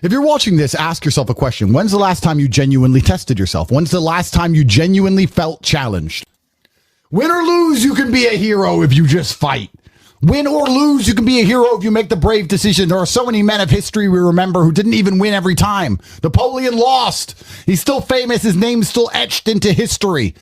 If you're watching this, ask yourself a question. When's the last time you genuinely tested yourself? When's the last time you genuinely felt challenged? Win or lose, you can be a hero if you just fight. Win or lose, you can be a hero if you make the brave decision. There are so many men of history we remember who didn't even win every time. Napoleon lost. He's still famous. His name's still etched into history.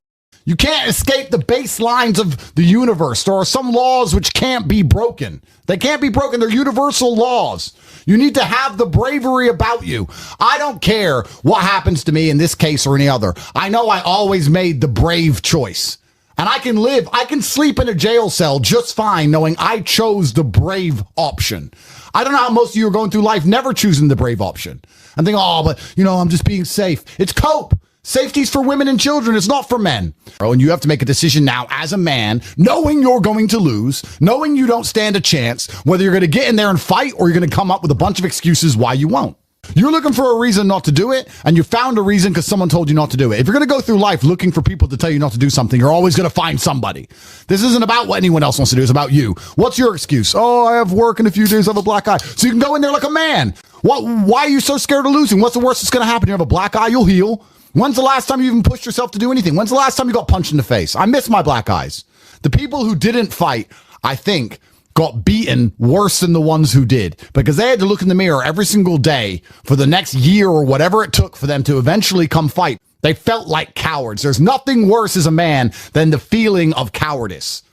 You can't escape the baselines of the universe. There are some laws which can't be broken. They can't be broken. They're universal laws. You need to have the bravery about you. I don't care what happens to me in this case or any other. I know I always made the brave choice. And I can sleep in a jail cell just fine knowing I chose the brave option. I don't know how most of you are going through life never choosing the brave option. And think, oh, but, I'm just being safe. It's cope. Safety's for women and children. It's not for men. And you have to make a decision now as a man, knowing you're going to lose, knowing you don't stand a chance, whether you're going to get in there and fight or you're going to come up with a bunch of excuses why you won't. You're looking for a reason not to do it, and you found a reason because someone told you not to do it. If you're going to go through life looking for people to tell you not to do something, you're always going to find somebody. This isn't about what anyone else wants to do. It's about you. What's your excuse? Oh, I have work in a few days. I have a black eye. So you can go in there like a man. Why are you so scared of losing? What's the worst that's going to happen? You have a black eye, you'll heal. When's the last time you even pushed yourself to do anything? When's the last time you got punched in the face? I miss my black eyes. The people who didn't fight, I think, got beaten worse than the ones who did, because they had to look in the mirror every single day for the next year or whatever it took for them to eventually come fight. They felt like cowards. There's nothing worse as a man than the feeling of cowardice.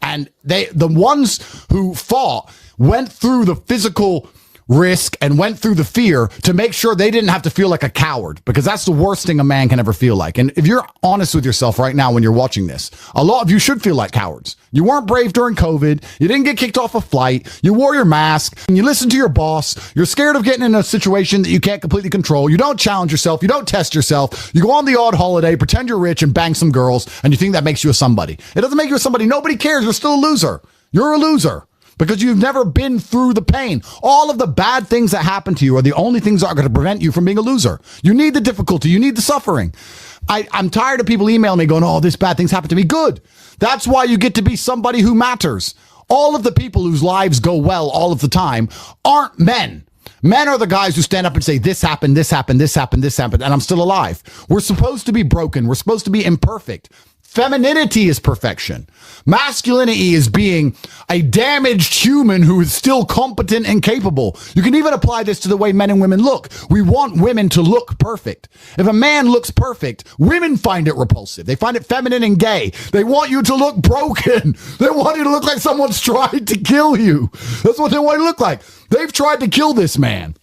And the ones who fought went through the physical risk and went through the fear to make sure they didn't have to feel like a coward, because that's the worst thing a man can ever feel like. And if you're honest with yourself right now when you're watching this, a lot of you should feel like cowards. You weren't brave during COVID. You didn't get kicked off a flight. You wore your mask and you listened to your boss. You're scared of getting in a situation that you can't completely control. You don't challenge yourself. You don't test yourself. You go on the odd holiday, pretend you're rich and bang some girls, and you think that makes you a somebody. It doesn't make you a somebody. Nobody cares. You're still a loser. You're a loser. Because you've never been through the pain. All of the bad things that happen to you are the only things that are going to prevent you from being a loser. You need the difficulty. You need the suffering. I'm tired of people emailing me going, oh, this bad things happen to me. Good. That's why you get to be somebody who matters. All of the people whose lives go well all of the time aren't men. Men are the guys who stand up and say, this happened, this happened, this happened, this happened, and I'm still alive. We're supposed to be broken. We're supposed to be imperfect. Femininity is perfection. Masculinity is being a damaged human who is still competent and capable. You can even apply this to the way men and women look. We want women to look perfect. If a man looks perfect, women find it repulsive. They find it feminine and gay. They want you to look broken. They want you to look like someone's tried to kill you. That's what they want you to look like. They've tried to kill this man.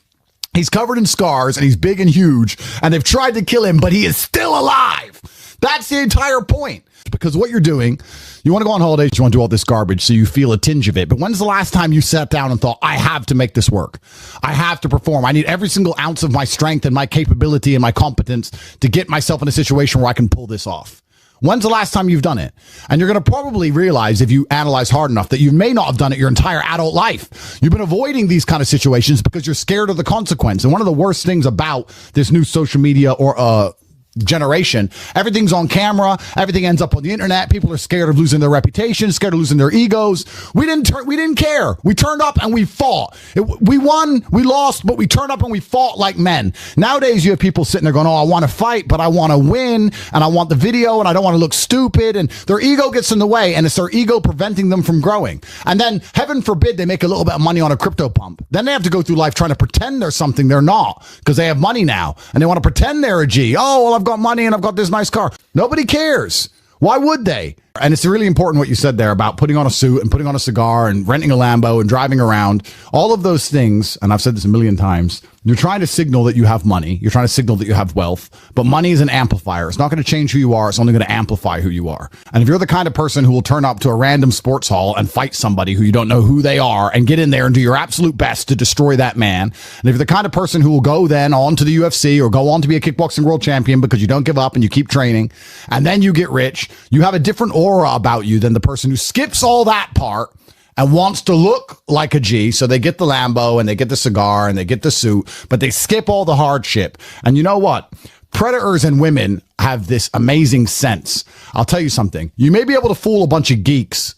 He's covered in scars and he's big and huge, and they've tried to kill him, but he is still alive. That's the entire point. Because what you're doing, you want to go on holidays, you want to do all this garbage so you feel a tinge of it. But when's the last time you sat down and thought, I have to make this work? I have to perform. I need every single ounce of my strength and my capability and my competence to get myself in a situation where I can pull this off. When's the last time you've done it? And you're going to probably realize, if you analyze hard enough, that you may not have done it your entire adult life. You've been avoiding these kind of situations because you're scared of the consequence. And one of the worst things about this new social media or generation, everything's on camera, everything ends up on the internet. People are scared of losing their reputation, scared of losing their egos. We didn't care. We turned up and we fought. We won, we lost, but we turned up and we fought like men. Nowadays you have people sitting there going, oh, I want to fight, but I want to win, and I want the video, and I don't want to look stupid, and their ego gets in the way, and it's their ego preventing them from growing. And then, heaven forbid, they make a little bit of money on a crypto pump. Then they have to go through life trying to pretend they're something they're not, because they have money now, and they want to pretend they're a G. Oh, well, I've got money and I've got this nice car. Nobody cares. Why would they? And it's really important what you said there about putting on a suit and putting on a cigar and renting a Lambo and driving around. All of those things, and I've said this a million times, you're trying to signal that you have money. You're trying to signal that you have wealth. But money is an amplifier. It's not going to change who you are. It's only going to amplify who you are. And if you're the kind of person who will turn up to a random sports hall and fight somebody who you don't know who they are and get in there and do your absolute best to destroy that man, and if you're the kind of person who will go then on to the UFC or go on to be a kickboxing world champion because you don't give up and you keep training, and then you get rich, you have a different aura about you than the person who skips all that part and wants to look like a G. So they get the Lambo and they get the cigar and they get the suit, but they skip all the hardship. And you know what? Predators and women have this amazing sense. I'll tell you something. You may be able to fool a bunch of geeks.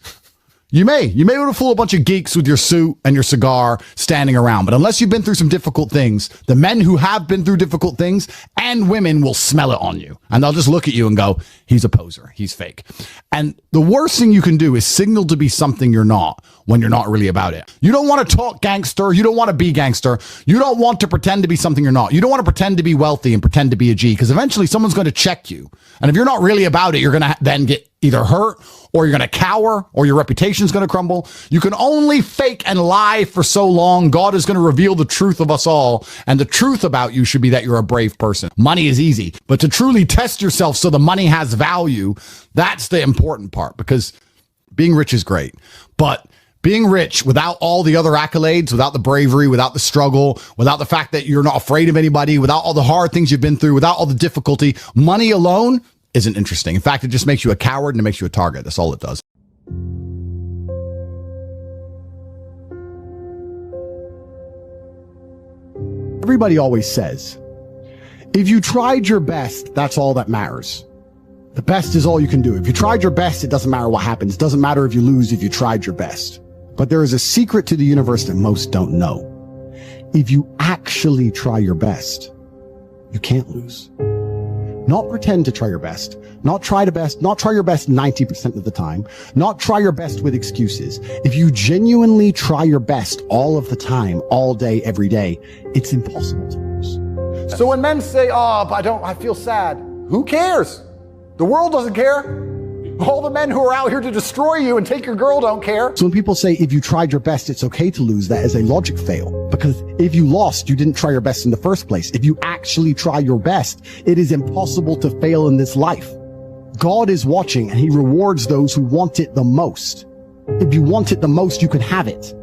You may be able to fool a bunch of geeks with your suit and your cigar standing around, but unless you've been through some difficult things, the men who have been through difficult things and women will smell it on you. And they'll just look at you and go, he's a poser. He's fake. And the worst thing you can do is signal to be something you're not when you're not really about it. You don't want to talk gangster. You don't want to be gangster. You don't want to pretend to be something you're not. You don't want to pretend to be wealthy and pretend to be a G, because eventually someone's going to check you. And if you're not really about it, you're going to then get either hurt, or you're going to cower, or your reputation's going to crumble. You can only fake and lie for so long. God is going to reveal the truth of us all. And the truth about you should be that you're a brave person. Money is easy, but to truly test yourself so the money has value, that's the important part, because being rich is great. But being rich without all the other accolades, without the bravery, without the struggle, without the fact that you're not afraid of anybody, without all the hard things you've been through, without all the difficulty, money alone isn't interesting. In fact, it just makes you a coward and it makes you a target. That's all it does. Everybody always says, if you tried your best, that's all that matters. The best is all you can do. If you tried your best, it doesn't matter what happens. It doesn't matter if you lose if you tried your best. But there is a secret to the universe that most don't know. If you actually try your best, you can't lose. Not pretend to try your best. Not try your best 90% of the time. Not try your best with excuses. If you genuinely try your best all of the time, all day, every day, it's impossible to lose. So when men say, oh, but I feel sad. Who cares? The world doesn't care. All the men who are out here to destroy you and take your girl don't care. So when people say, if you tried your best, it's okay to lose, that is a logic fail. Because if you lost, you didn't try your best in the first place. If you actually try your best, it is impossible to fail in this life. God is watching and he rewards those who want it the most. If you want it the most, you can have it.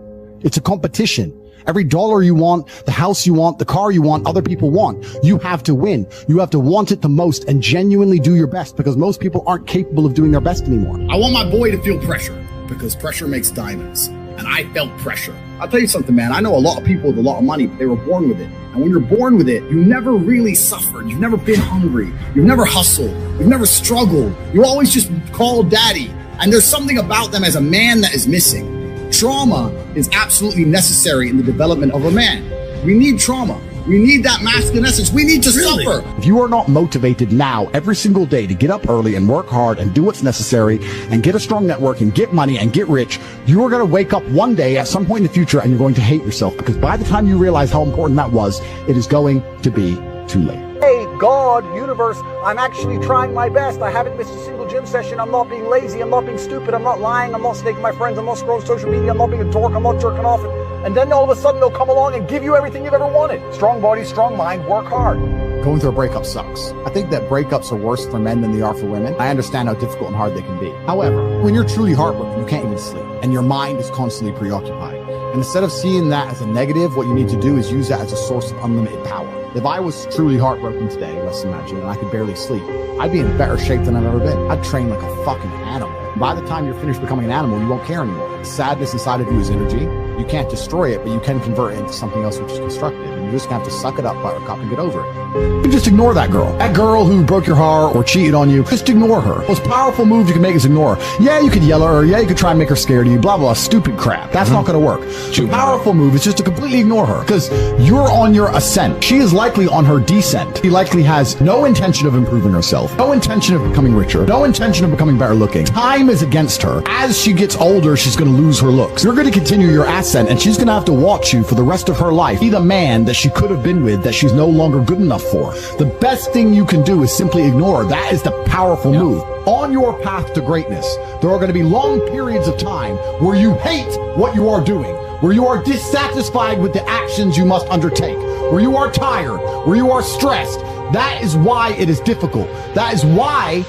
It's a competition. Every dollar you want, the house you want, the car you want, other people want. You have to win. You have to want it the most and genuinely do your best, because most people aren't capable of doing their best anymore. I want my boy to feel pressure, because pressure makes diamonds. And I felt pressure. I'll tell you something, man. I know a lot of people with a lot of money, but they were born with it. And when you're born with it, you never really suffered. You've never been hungry. You've never hustled. You've never struggled. You always just called daddy. And there's something about them as a man that is missing. Trauma is absolutely necessary in the development of a man. We need trauma. We need that masculine essence. We need to suffer. If you are not motivated now, every single day, to get up early and work hard and do what's necessary and get a strong network and get money and get rich, you are going to wake up one day at some point in the future and you're going to hate yourself, because by the time you realize how important that was, it is going to be too late. Hey, God, universe, I'm actually trying my best. I haven't missed a single gym session. I'm not being lazy. I'm not being stupid. I'm not lying. I'm not snaking my friends. I'm not scrolling social media. I'm not being a dork. I'm not jerking off. And then all of a sudden they'll come along and give you everything you've ever wanted. Strong body, strong mind, work hard. Going through a breakup sucks. I think that breakups are worse for men than they are for women. I understand how difficult and hard they can be. However, when you're truly heartbroken, you can't even sleep and your mind is constantly preoccupied. And instead of seeing that as a negative, what you need to do is use that as a source of unlimited power. If I was truly heartbroken today, let's imagine, and I could barely sleep, I'd be in better shape than I've ever been. I'd train like a fucking animal. By the time you're finished becoming an animal, you won't care anymore. The sadness inside of you is energy. You can't destroy it, but you can convert it into something else which is constructive. And you're just gonna have to suck it up, buttercup, and get over it. You just ignore that girl. That girl who broke your heart or cheated on you, just ignore her. The most powerful move you can make is ignore her. Yeah, you could yell at her. Yeah, you could try and make her scared of you. Blah, blah, stupid crap. That's not gonna work. The powerful move is just to completely ignore her, because you're on your ascent. She is likely on her descent. She likely has no intention of improving herself, no intention of becoming richer, no intention of becoming better looking. Time is against her. As she gets older, she's going to lose her looks. You're going to continue your ascent, and she's going to have to watch you for the rest of her life be the man that she could have been with, that she's no longer good enough for. The best thing you can do is simply ignore her. That is the powerful move. On your path to greatness, there are going to be long periods of time where you hate what you are doing, where you are dissatisfied with the actions you must undertake, where you are tired, where you are stressed. That is why it is difficult. That is why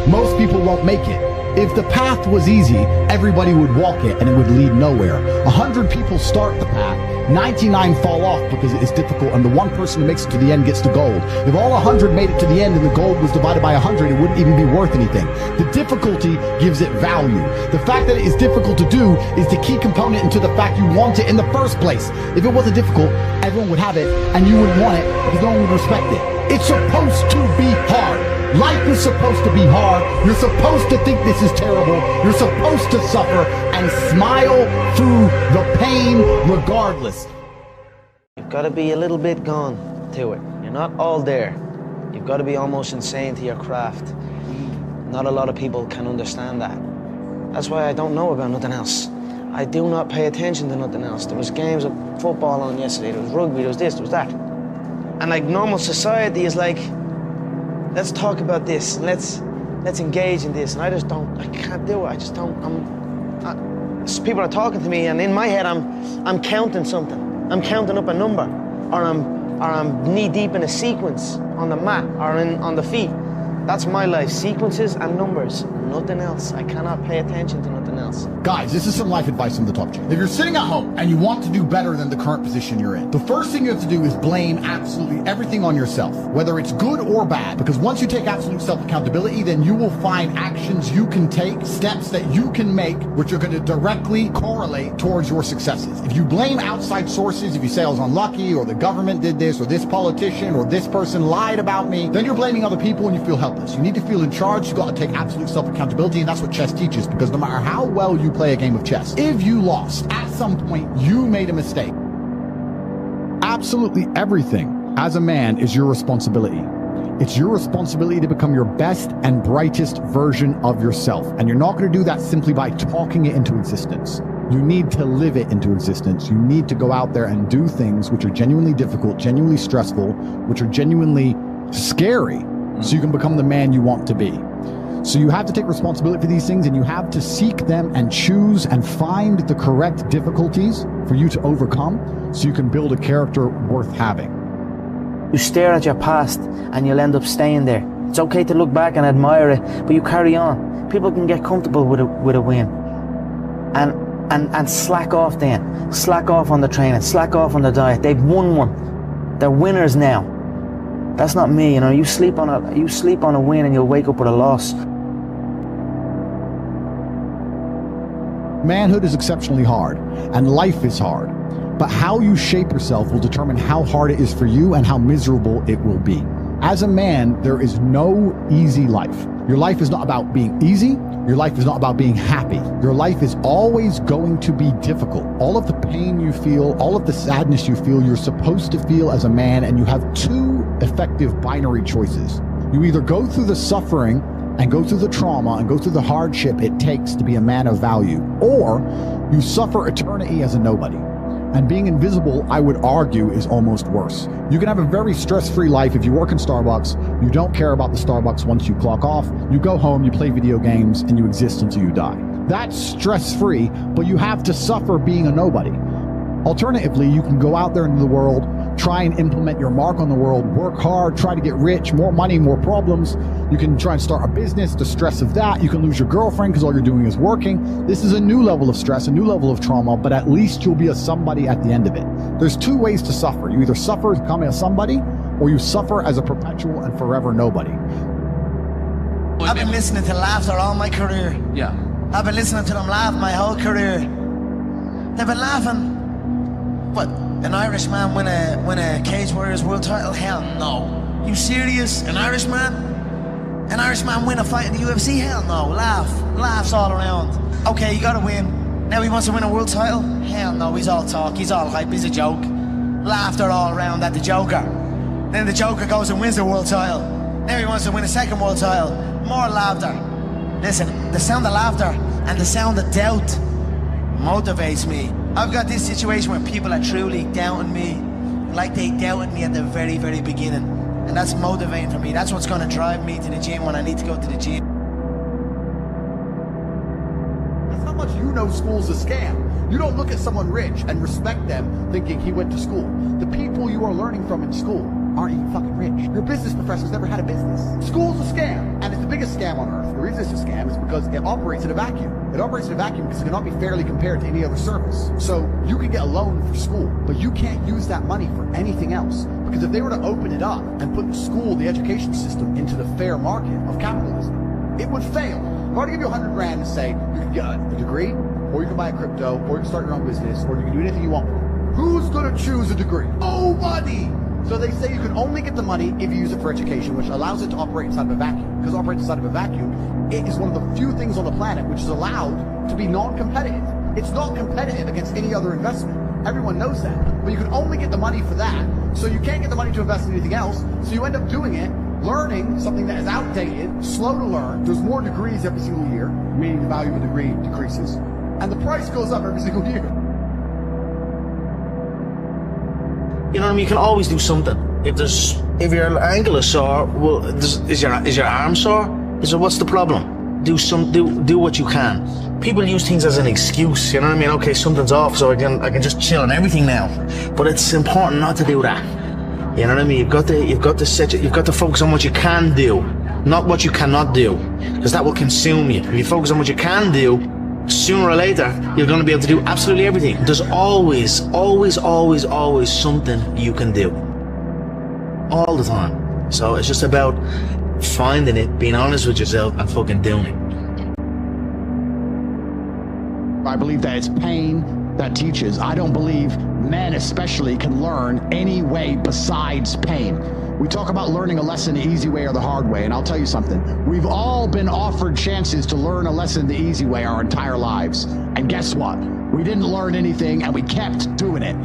most people won't make it. If the path was easy, everybody would walk it and it would lead nowhere. 100 people start the path, 99 fall off because it is difficult, and the one person who makes it to the end gets the gold. If all 100 made it to the end and the gold was divided by 100, it wouldn't even be worth anything. The difficulty gives it value. The fact that it is difficult to do is the key component into the fact you want it in the first place. If it wasn't difficult, everyone would have it and you wouldn't want it because no one would respect it. It's supposed to be hard. Life is supposed to be hard. You're supposed to think this is terrible. You're supposed to suffer and smile through the pain regardless. You've got to be a little bit gone to it. You're not all there. You've got to be almost insane to your craft. Not a lot of people can understand that. That's why I don't know about nothing else. I do not pay attention to nothing else. There was games of football on yesterday, there was rugby, there was this, there was that. And like normal society is like, let's talk about this, let's engage in this. And I can't do it, I just don't, people are talking to me and in my head I'm counting something. I'm counting up a number, or I'm knee deep in a sequence on the mat or on the feet. That's my life, sequences and numbers, nothing else. I cannot pay attention to nothing else. Guys, this is some life advice from the Top G. If you're sitting at home and you want to do better than the current position you're in, the first thing you have to do is blame absolutely everything on yourself, whether it's good or bad. Because once you take absolute self-accountability, then you will find actions you can take, steps that you can make, which are going to directly correlate towards your successes. If you blame outside sources, if you say I was unlucky, or the government did this, or this politician, or this person lied about me, then you're blaming other people and you feel helpless. You need to feel in charge. You've got to take absolute self-accountability, and that's what chess teaches, because no matter how well you play a game of chess, if you lost, at some point you made a mistake. Absolutely everything as a man is your responsibility. It's your responsibility to become your best and brightest version of yourself, and you're not going to do that simply by talking it into existence. You need to live it into existence. You need to go out there and do things which are genuinely difficult, genuinely stressful, which are genuinely scary, so you can become the man you want to be. So you have to take responsibility for these things, and you have to seek them and choose and find the correct difficulties for you to overcome, so you can build a character worth having. You stare at your past and you'll end up staying there. It's okay to look back and admire it, but you carry on. People can get comfortable with a win and slack off then. Slack off on the training, slack off on the diet. They've won one. They're winners now. That's not me, you know. You sleep on a win and you'll wake up with a loss. Manhood is exceptionally hard, and life is hard. But how you shape yourself will determine how hard it is for you and how miserable it will be. As a man, there is no easy life. Your life is not about being easy. Your life is not about being happy. Your life is always going to be difficult. All of the pain you feel, all of the sadness you feel, you're supposed to feel as a man, and you have two effective binary choices. You either go through the suffering and go through the trauma and go through the hardship it takes to be a man of value, or you suffer eternity as a nobody. And being invisible, I would argue, is almost worse. You can have a very stress-free life if you work in Starbucks. You don't care about the Starbucks once you clock off. You go home, you play video games, and you exist until you die. That's stress-free, but you have to suffer being a nobody. Alternatively, you can go out there into the world, try and implement your mark on the world, work hard, try to get rich, more money, more problems. You can try and start a business, the stress of that. You can lose your girlfriend because all you're doing is working. This is a new level of stress, a new level of trauma, but at least you'll be a somebody at the end of it. There's two ways to suffer. You either suffer to become a somebody, or you suffer as a perpetual and forever nobody. I've been listening to laughter all my career. Yeah. I've been listening to them laugh my whole career. They've been laughing. What? An Irishman win a Cage Warriors world title? Hell no. You serious? An Irishman? An Irishman win a fight in the UFC? Hell no. Laughs all around. Okay, you gotta win. Now he wants to win a world title? Hell no, he's all talk, he's all hype, he's a joke. Laughter all around at the Joker. Then the Joker goes and wins the world title. Now he wants to win a second world title. More laughter. Listen, the sound of laughter and the sound of doubt motivates me. I've got this situation where people are truly doubting me, like they doubted me at the very, very beginning. And that's motivating for me. That's what's going to drive me to the gym when I need to go to the gym. That's how much you know school's a scam. You don't look at someone rich and respect them thinking he went to school. The people you are learning from in school aren't even fucking rich. Your business professor's never had a business. School's a scam, and it's the biggest scam on earth. The reason it's a scam is because it operates in a vacuum. It operates in a vacuum because it cannot be fairly compared to any other service. So you can get a loan for school, but you can't use that money for anything else. Because if they were to open it up and put the school, the education system, into the fair market of capitalism, it would fail. If I were to give you 100 grand and say, you can get a degree, or you can buy a crypto, or you can start your own business, or you can do anything you want. Who's gonna choose a degree? Nobody! So So they say you can only get the money if you use it for education, which allows it to operate inside of a vacuum. Because it operates inside of a vacuum, it is one of the few things on the planet which is allowed to be non-competitive. It's not competitive against any other investment. Everyone knows that. But you can only get the money for that, so you can't get the money to invest in anything else, so you end up doing it, learning something that is outdated, slow to learn. There's more degrees every single year, meaning the value of a degree decreases. And the price goes up every single year. You know what I mean? You can always do something. If your ankle is sore, well, is your arm sore? What's the problem? Do what you can. People use things as an excuse. You know what I mean? Okay, something's off, so I can just chill on everything now. But it's important not to do that. You know what I mean? You've got to focus on what you can do, not what you cannot do, because that will consume you. If you focus on what you can do, sooner or later, you're going to be able to do absolutely everything. There's always something you can do. All the time. So it's just about finding it, being honest with yourself, and fucking doing it. I believe that it's pain that teaches. I don't believe men especially can learn any way besides pain. We talk about learning a lesson the easy way or the hard way, and I'll tell you something. We've all been offered chances to learn a lesson the easy way our entire lives. And guess what? We didn't learn anything, and we kept doing it.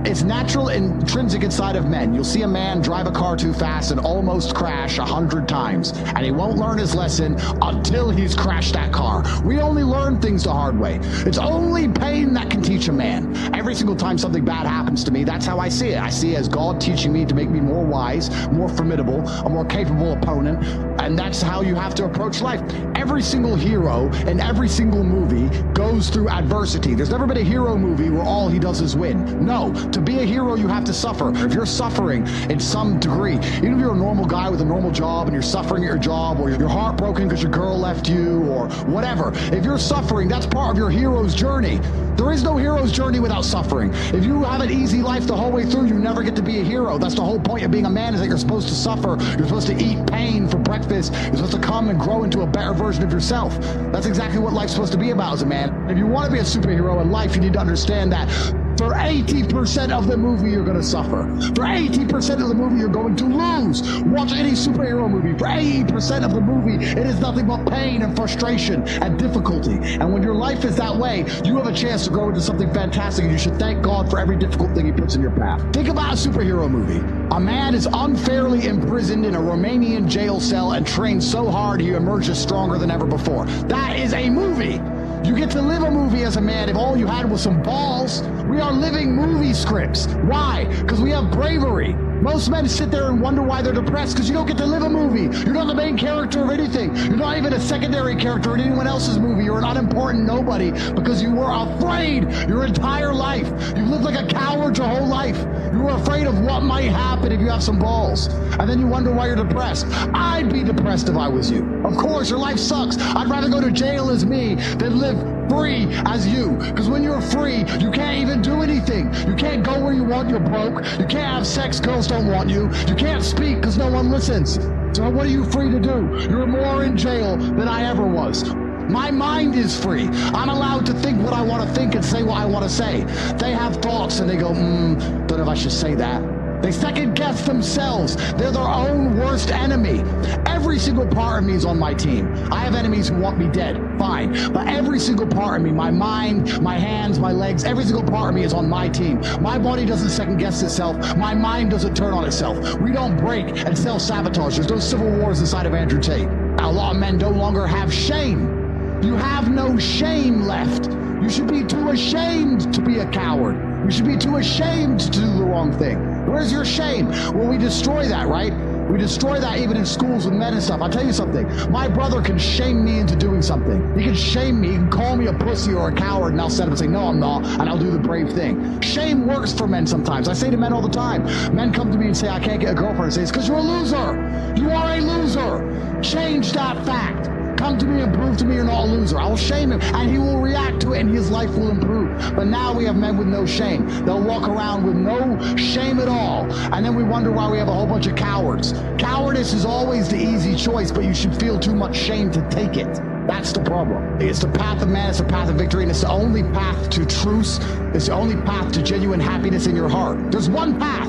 It's natural and intrinsic inside of men. You'll see a man drive a car too fast and almost crash 100 times, and he won't learn his lesson until he's crashed that car. We only learn things the hard way. It's only pain that can teach a man. Every single time something bad happens to me, that's how I see it. I see it as God teaching me to make me more wise, more formidable, a more capable opponent, and that's how you have to approach life. Every single hero in every single movie goes through adversity. There's never been a hero movie where all he does is win. No. To be a hero, you have to suffer. If you're suffering in some degree, even if you're a normal guy with a normal job and you're suffering at your job, or you're heartbroken because your girl left you, or whatever, if you're suffering, that's part of your hero's journey. There is no hero's journey without suffering. If you have an easy life the whole way through, you never get to be a hero. That's the whole point of being a man, is that you're supposed to suffer. You're supposed to eat pain for breakfast. You're supposed to come and grow into a better version of yourself. That's exactly what life's supposed to be about as a man. If you want to be a superhero in life, you need to understand that for 80% of the movie, you're going to suffer. For 80% of the movie, you're going to lose. Watch any superhero movie. For 80% of the movie, it is nothing but pain and frustration and difficulty. And when your life is that way, you have a chance to grow into something fantastic, and you should thank God for every difficult thing he puts in your path. Think about a superhero movie. A man is unfairly imprisoned in a Romanian jail cell and trained so hard he emerges stronger than ever before. That is a movie. You get to live a movie as a man if all you had was some balls. We are living movie scripts. Why? Because we have bravery. Most men sit there and wonder why they're depressed, because you don't get to live a movie. You're not the main character of anything. You're not even a secondary character in anyone else's movie. You're an unimportant nobody because you were afraid your entire life. You've lived like a coward your whole life. You were afraid of what might happen if you have some balls. And then you wonder why you're depressed. I'd be depressed if I was you. Of course, your life sucks. I'd rather go to jail as me than live free as you. Because when you're free, you can't even do anything. You can't go where you want, you're broke. You can't have sex, girls don't want you. You can't speak because no one listens. So what are you free to do? You're more in jail than I ever was. My mind is free. I'm allowed to think what I want to think and say what I want to say. They have thoughts and they go, don't know if I should say that. They second guess themselves. They're their own worst enemy. Every single part of me is on my team. I have enemies who want me dead, fine. But every single part of me, my mind, my hands, my legs, every single part of me is on my team. My body doesn't second guess itself. My mind doesn't turn on itself. We don't break and self-sabotage. There's no civil wars inside of Andrew Tate. A lot of men no longer have shame. You have no shame left. You should be too ashamed to be a coward. You should be too ashamed to do the wrong thing. Where's your shame? Well, we destroy that, right? We destroy that even in schools with men and stuff. I'll tell you something. My brother can shame me into doing something. He can shame me. He can call me a pussy or a coward, and I'll stand up and say, no, I'm not, and I'll do the brave thing. Shame works for men sometimes. I say to men all the time. Men come to me and say, I can't get a girlfriend. I say, it's because you're a loser. You are a loser. Change that fact. Come to me and prove to me you're not a loser. I will shame him, and he will react to it, and his life will improve. But now we have men with no shame. They'll walk around with no shame at all, and then we wonder why we have a whole bunch of cowards. Cowardice is always the easy choice, but you should feel too much shame to take it. That's the problem. It's the path of man, it's the path of victory, and it's the only path to truce. It's the only path to genuine happiness in your heart. There's one path.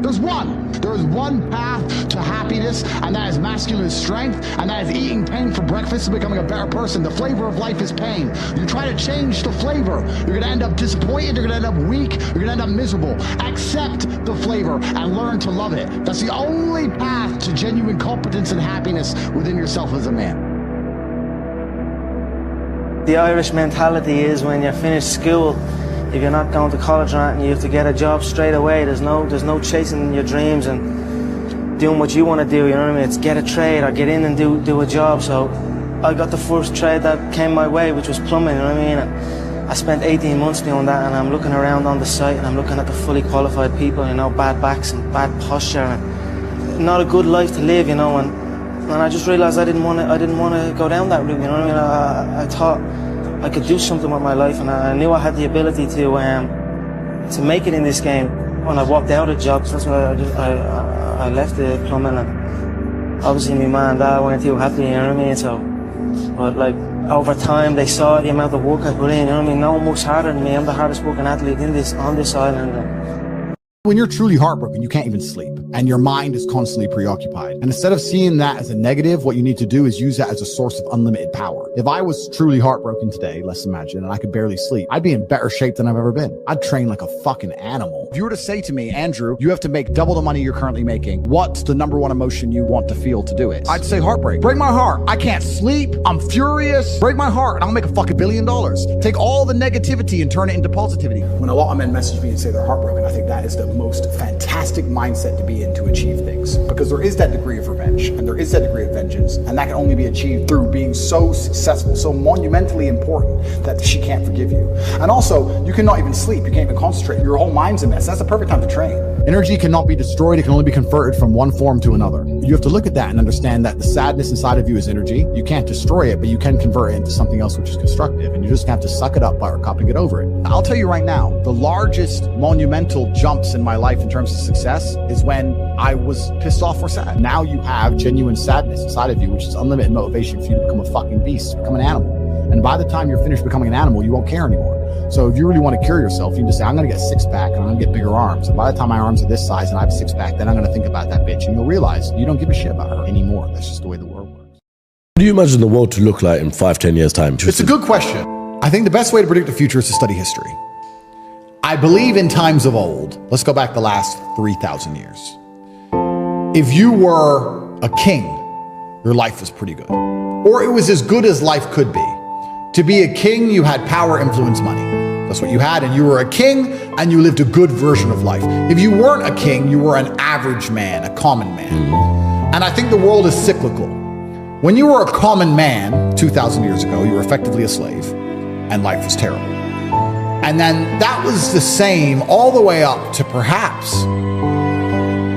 There's one. There is one path to happiness, and that is masculine strength, and that is eating pain for breakfast and becoming a better person. The flavor of life is pain. You try to change the flavor, you're gonna end up disappointed, you're gonna end up weak, you're gonna end up miserable. Accept the flavor and learn to love it. That's the only path to genuine competence and happiness within yourself as a man. The Irish mentality is when you finish school, if you're not going to college or anything, you have to get a job straight away. There's no chasing your dreams and doing what you want to do, you know what I mean? It's get a trade or get in and do a job. So I got the first trade that came my way, which was plumbing, you know what I mean? And I spent 18 months doing that, and I'm looking around on the site and I'm looking at the fully qualified people, you know, bad backs and bad posture and not a good life to live, you know, and I just realised I didn't want to go down that route, you know what I mean? I thought I could do something with my life, and I knew I had the ability to make it in this game. When I walked out of jobs, that's why I left the plumbing, and obviously my mum and dad weren't too happy, you know what I mean? So, but like over time, they saw the amount of work I put in, you know what I mean? No one works harder than me. I'm the hardest working athlete on this island. When you're truly heartbroken, you can't even sleep, and your mind is constantly preoccupied. And instead of seeing that as a negative, what you need to do is use that as a source of unlimited power. If I was truly heartbroken today, let's imagine, and I could barely sleep, I'd be in better shape than I've ever been. I'd train like a fucking animal. If you were to say to me, Andrew, you have to make double the money you're currently making, what's the number one emotion you want to feel to do it? I'd say heartbreak. Break my heart. I can't sleep. I'm furious. Break my heart and I'll make a fucking $1 billion. Take all the negativity and turn it into positivity. When a lot of men message me and say they're heartbroken, I think that is the most fantastic mindset to be in to achieve things, because there is that degree of revenge and there is that degree of vengeance, and that can only be achieved through being so successful, so monumentally important that she can't forgive you. And also, you cannot even sleep, you can't even concentrate, your whole mind's a mess. That's the perfect time to train. Energy cannot be destroyed, it can only be converted from one form to another. You have to look at that and understand that the sadness inside of you is energy. You can't destroy it, but you can convert it into something else which is constructive, and you just have to suck it up, buttercup, and get over it. I'll tell you right now, the largest monumental jumps in my life in terms of success is when I was pissed off or sad. Now you have genuine sadness inside of you, which is unlimited motivation for you to become a fucking beast, become an animal. And by the time you're finished becoming an animal, you won't care anymore. So if you really want to cure yourself, you can just say, I'm going to get a six-pack and I'm going to get bigger arms. And by the time my arms are this size and I have a six-pack, then I'm going to think about that bitch. And you'll realize you don't give a shit about her anymore. That's just the way the world works. What do you imagine the world to look like in 5-10 years' time? It's a good question. I think the best way to predict the future is to study history. I believe in times of old, let's go back the last 3,000 years. If you were a king, your life was pretty good. Or it was as good as life could be. To be a king, you had power, influence, money. That's what you had, and you were a king, and you lived a good version of life. If you weren't a king, you were an average man, a common man. And I think the world is cyclical. When you were a common man 2,000 years ago, you were effectively a slave, and life was terrible. And then that was the same all the way up to perhaps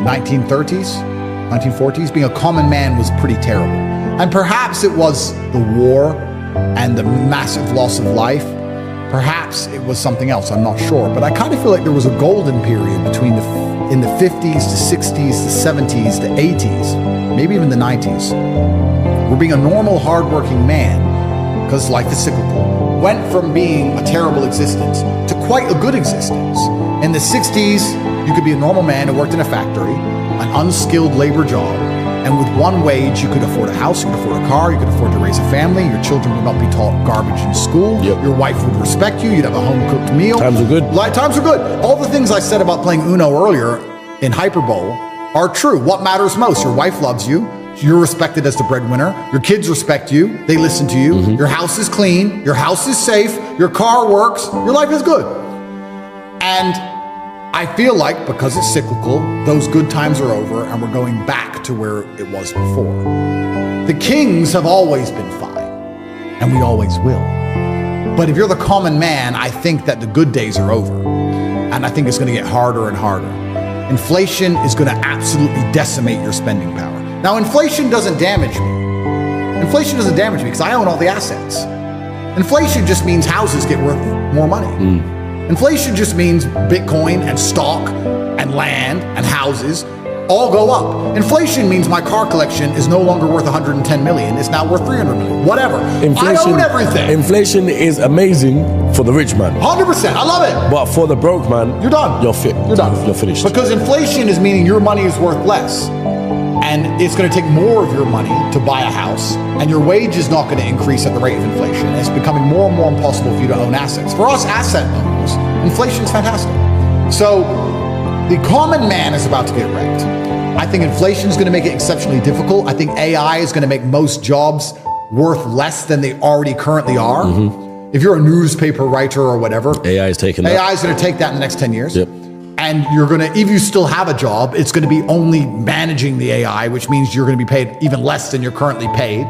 1930s, 1940s. Being a common man was pretty terrible. And perhaps it was the war and the massive loss of life. Perhaps it was something else, I'm not sure. But I kind of feel like there was a golden period between in the 50s, the 60s, the 70s, the 80s, maybe even the 90s, where being a normal, hardworking man, because life is cyclical, went from being a terrible existence to quite a good existence. In the 60s, you could be a normal man who worked in a factory, an unskilled labor job, and with one wage, you could afford a house, you could afford a car, you could afford to raise a family, your children would not be taught garbage in school, your wife would respect you, you'd have a home-cooked meal. Times are good. Times are good. All the things I said about playing Uno earlier in Hyperbole are true. What matters most? Your wife loves you, you're respected as the breadwinner, your kids respect you, they listen to you, your house is clean, your house is safe, your car works, your life is good. And I feel like, because it's cyclical, those good times are over and we're going back to where it was before. The kings have always been fine, and we always will. But if you're the common man, I think that the good days are over. And I think it's going to get harder and harder. Inflation is going to absolutely decimate your spending power. Now, inflation doesn't damage me. Inflation doesn't damage me because I own all the assets. Inflation just means houses get worth more money. Inflation just means Bitcoin and stock and land and houses all go up. Inflation means my car collection is no longer worth 110 million. It's now worth 300 million. Whatever. I own everything. Inflation is amazing for the rich man. 100%. I love it. But for the broke man, you're done. You're fit. You're done. You're finished. Because inflation is meaning your money is worth less. And it's going to take more of your money to buy a house, and your wage is not going to increase at the rate of inflation. It's becoming more and more impossible for you to own assets. For us asset owners, inflation's fantastic. So the common man is about to get wrecked. I think inflation is going to make it exceptionally difficult. I think AI is going to make most jobs worth less than they already currently are. If you're a newspaper writer or whatever, AI is going to take that in the next 10 years. Yep. And you're going to, if you still have a job, it's going to be only managing the AI, which means you're going to be paid even less than you're currently paid.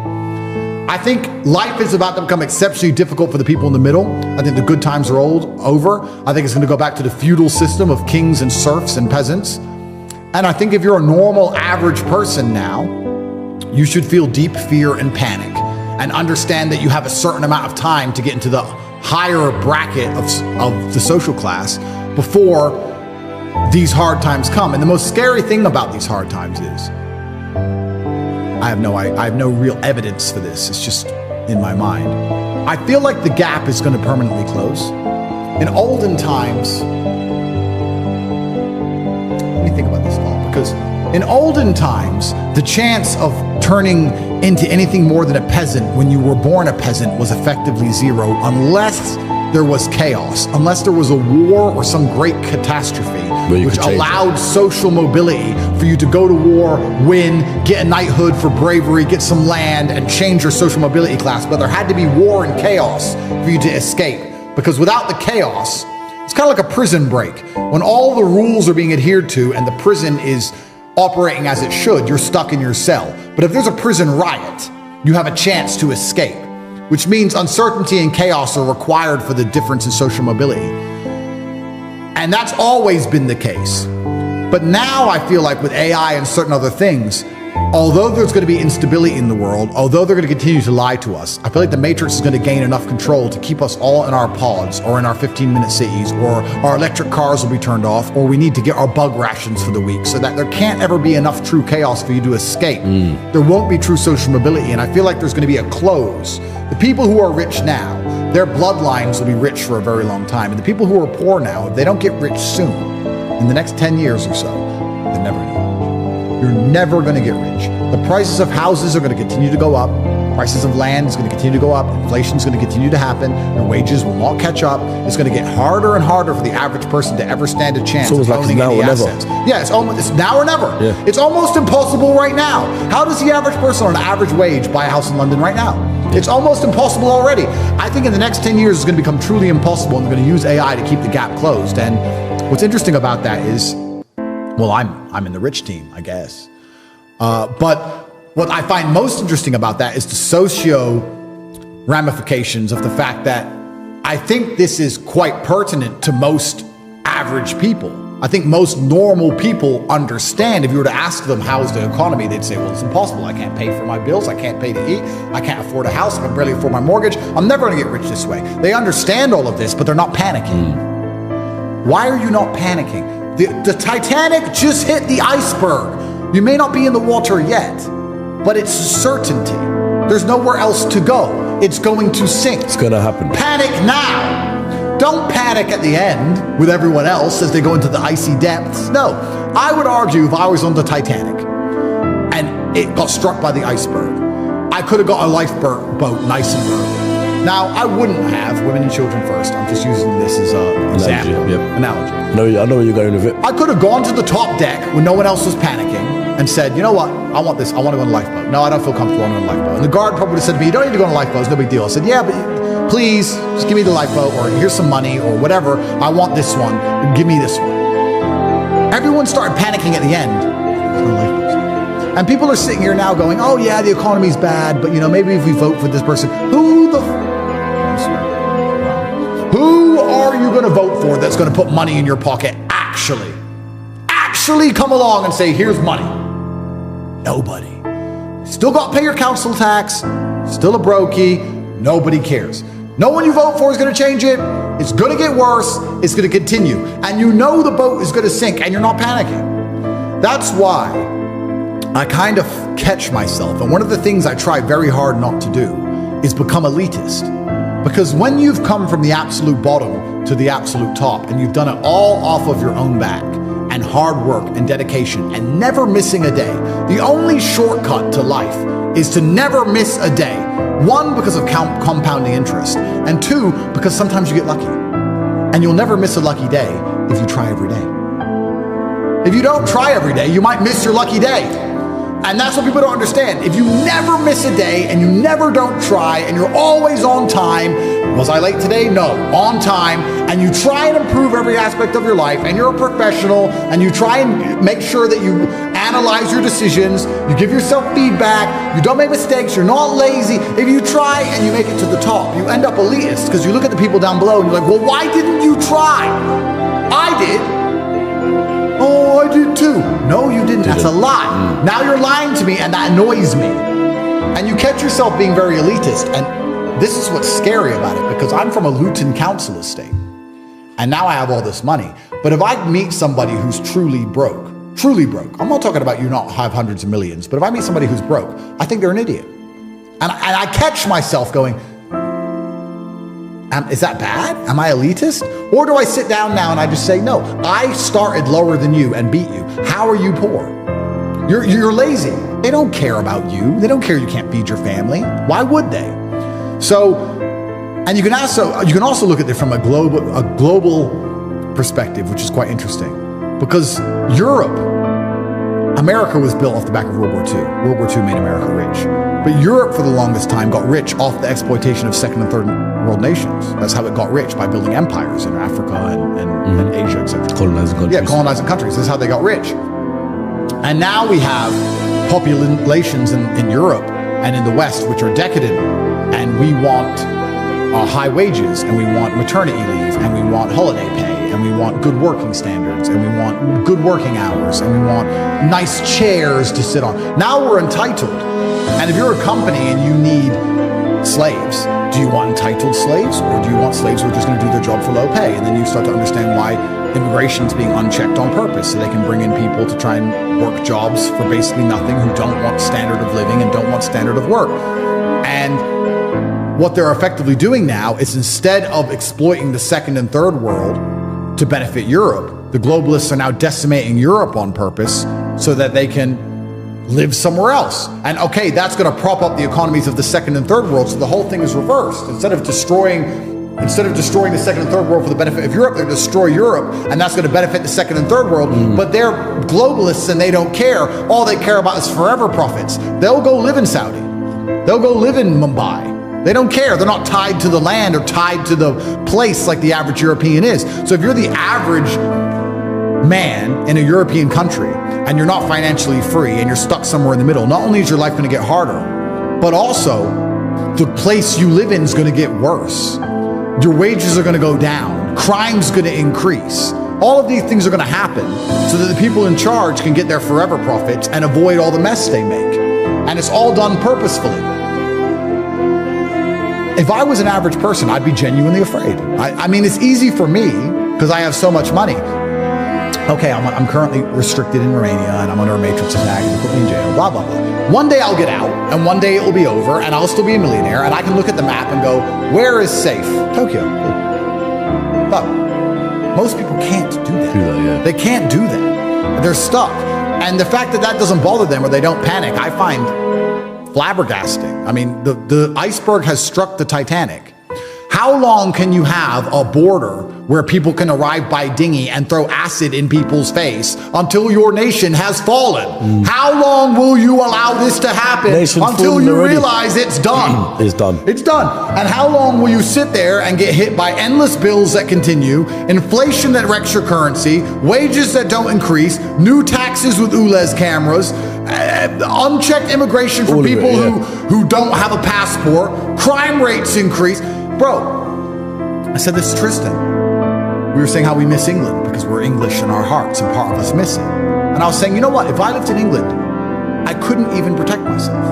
I think life is about to become exceptionally difficult for the people in the middle. I think the good times are over. I think it's going to go back to the feudal system of kings and serfs and peasants. And I think if you're a normal, average person now, you should feel deep fear and panic and understand that you have a certain amount of time to get into the higher bracket of the social class before these hard times come. And the most scary thing about these hard times is I have no real evidence for this. It's just in my mind. I feel like the gap is going to permanently close. In olden times, let me think about this thought, because in olden times, the chance of turning into anything more than a peasant when you were born a peasant was effectively zero, unless there was chaos, unless there was a war or some great catastrophe which allowed social mobility for you to go to war, win, get a knighthood for bravery, get some land, and change your social mobility class. But there had to be war and chaos for you to escape, because without the chaos, it's kind of like a prison break. When all the rules are being adhered to and the prison is operating as it should, you're stuck in your cell. But if there's a prison riot, you have a chance to escape, which means uncertainty and chaos are required for the difference in social mobility. And that's always been the case. But now I feel like with AI and certain other things, although there's going to be instability in the world, although they're going to continue to lie to us, I feel like the Matrix is going to gain enough control to keep us all in our pods or in our 15-minute cities, or our electric cars will be turned off, or we need to get our bug rations for the week, so that there can't ever be enough true chaos for you to escape. There won't be true social mobility, and I feel like there's going to be a close. The people who are rich now, their bloodlines will be rich for a very long time. And the people who are poor now, if they don't get rich soon, in the next 10 years or so, they're never going to get rich. You're never going to get rich. The prices of houses are going to continue to go up. Prices of land is going to continue to go up. Inflation is going to continue to happen. Your wages will not catch up. It's going to get harder and harder for the average person to ever stand a chance of owning any assets. Yeah, it's now or never. Yeah. It's almost impossible right now. How does the average person on an average wage buy a house in London right now? It's almost impossible already. I think in the next 10 years, it's going to become truly impossible, and they're going to use AI to keep the gap closed. And what's interesting about that is, well, I'm in the rich team, I guess. But what I find most interesting about that is the socio ramifications of the fact that I think this is quite pertinent to most average people. I think most normal people understand. If you were to ask them, how's the economy? They'd say, well, it's impossible. I can't pay for my bills. I can't pay to eat. I can't afford a house. I can barely afford my mortgage. I'm never going to get rich this way. They understand all of this, but they're not panicking. Why are you not panicking? The Titanic just hit the iceberg. You may not be in the water yet, but it's a certainty. There's nowhere else to go. It's going to sink. It's going to happen. Panic now. Don't panic at the end with everyone else as they go into the icy depths. No, I would argue if I was on the Titanic and it got struck by the iceberg, I could have got a lifeboat nice and early. Now, I wouldn't have women and children first. I'm just using this as an example. Analogy. No, I know where you're going with it. I could have gone to the top deck when no one else was panicking and said, you know what, I want this. I want to go on a lifeboat. No, I don't feel comfortable on a lifeboat. And the guard probably said to me, you don't need to go on a lifeboat. It's no big deal. I said, yeah, but please, just give me the lifeboat, or here's some money, or whatever. I want this one. Give me this one. Everyone started panicking at the end. There's no lifeboats. And people are sitting here now going, oh yeah, the economy's bad, but you know, maybe if we vote for this person, who are you going to vote for that's going to put money in your pocket? Actually come along and say, here's money. Nobody. Still got to pay your council tax. Still a brokey. Nobody cares. No one you vote for is going to change it. It's going to get worse. It's going to continue. And you know the boat is going to sink, and you're not panicking. That's why I kind of catch myself. And one of the things I try very hard not to do is become elitist. Because when you've come from the absolute bottom to the absolute top and you've done it all off of your own back and hard work and dedication and never missing a day, the only shortcut to life is to never miss a day. One, because of compounding interest, and two, because sometimes you get lucky. And you'll never miss a lucky day if you try every day. If you don't try every day, you might miss your lucky day. And that's what people don't understand. If you never miss a day and you never don't try and you're always on time, was I late today? No, on time, and you try and improve every aspect of your life and you're a professional and you try and make sure that you analyze your decisions, you give yourself feedback, you don't make mistakes, you're not lazy. If you try and you make it to the top, you end up elitist because you look at the people down below and you're like, well, why didn't you try? I did. Oh, I did too. No, you didn't. That's a lie. Now you're lying to me and that annoys me. And you catch yourself being very elitist. And this is what's scary about it, because I'm from a Luton council estate. And now I have all this money. But if I meet somebody who's truly broke, I'm not talking about you not have hundreds of millions, but if I meet somebody who's broke, I think they're an idiot. And I catch myself going, is that bad? Am I elitist? Or do I sit down now and I just say, no, I started lower than you and beat you. How are you poor? You're lazy. They don't care about you. They don't care you can't feed your family. Why would they? So, and you can also look at it from a global perspective, which is quite interesting. Because America was built off the back of World War II. World War II made America rich. But Europe, for the longest time, got rich off the exploitation of second and third world nations. That's how it got rich, by building empires in Africa and Asia, etc. Colonizing countries. Yeah, colonizing countries. This is how they got rich. And now we have populations in Europe and in the West which are decadent, and we want high wages, and we want maternity leave, and we want holiday pay, and we want good working standards, and we want good working hours, and we want nice chairs to sit on. Now we're entitled. And if you're a company and you need slaves, do you want entitled slaves, or do you want slaves who are just going to do their job for low pay? And then you start to understand why immigration is being unchecked on purpose, so they can bring in people to try and work jobs for basically nothing, who don't want standard of living and don't want standard of work. And what they're effectively doing now is, instead of exploiting the second and third world to benefit Europe, the globalists are now decimating Europe on purpose so that they can live somewhere else. And okay, that's going to prop up the economies of the second and third world, so the whole thing is reversed. Instead of destroying the second and third world for the benefit of Europe, they destroy Europe, and that's going to benefit the second and third world. But they're globalists and they don't care. All they care about is forever profits. They'll go live in Saudi. They'll go live in Mumbai. They don't care. They're not tied to the land or tied to the place like the average European is. So if you're the average man in a European country and you're not financially free and you're stuck somewhere in the middle, not only is your life going to get harder, but also the place you live in is going to get worse. Your wages are going to go down. Crime's going to increase. All of these things are going to happen so that the people in charge can get their forever profits and avoid all the mess they make. And it's all done purposefully. If I was an average person, I'd be genuinely afraid. I mean, it's easy for me because I have so much money. Okay, I'm currently restricted in Romania and I'm under a matrix attack and they put me in jail, blah, blah, blah. One day I'll get out and one day it will be over and I'll still be a millionaire and I can look at the map and go, where is safe? Tokyo. But most people can't do that. They can't do that. They're stuck. And the fact that doesn't bother them or they don't panic, I find flabbergasting. I mean, the iceberg has struck the Titanic. How long can you have a border where people can arrive by dinghy and throw acid in people's face until your nation has fallen? How long will you allow this to happen until you realize it's done? It's done. It's done. And how long will you sit there and get hit by endless bills that continue, inflation that wrecks your currency, wages that don't increase, new taxes with ULEZ cameras, unchecked immigration for people who don't have a passport, crime rates increase? Bro, I said this to Tristan. We were saying how we miss England because we're English in our hearts and part of us miss it. And I was saying, you know what? If I lived in England, I couldn't even protect myself.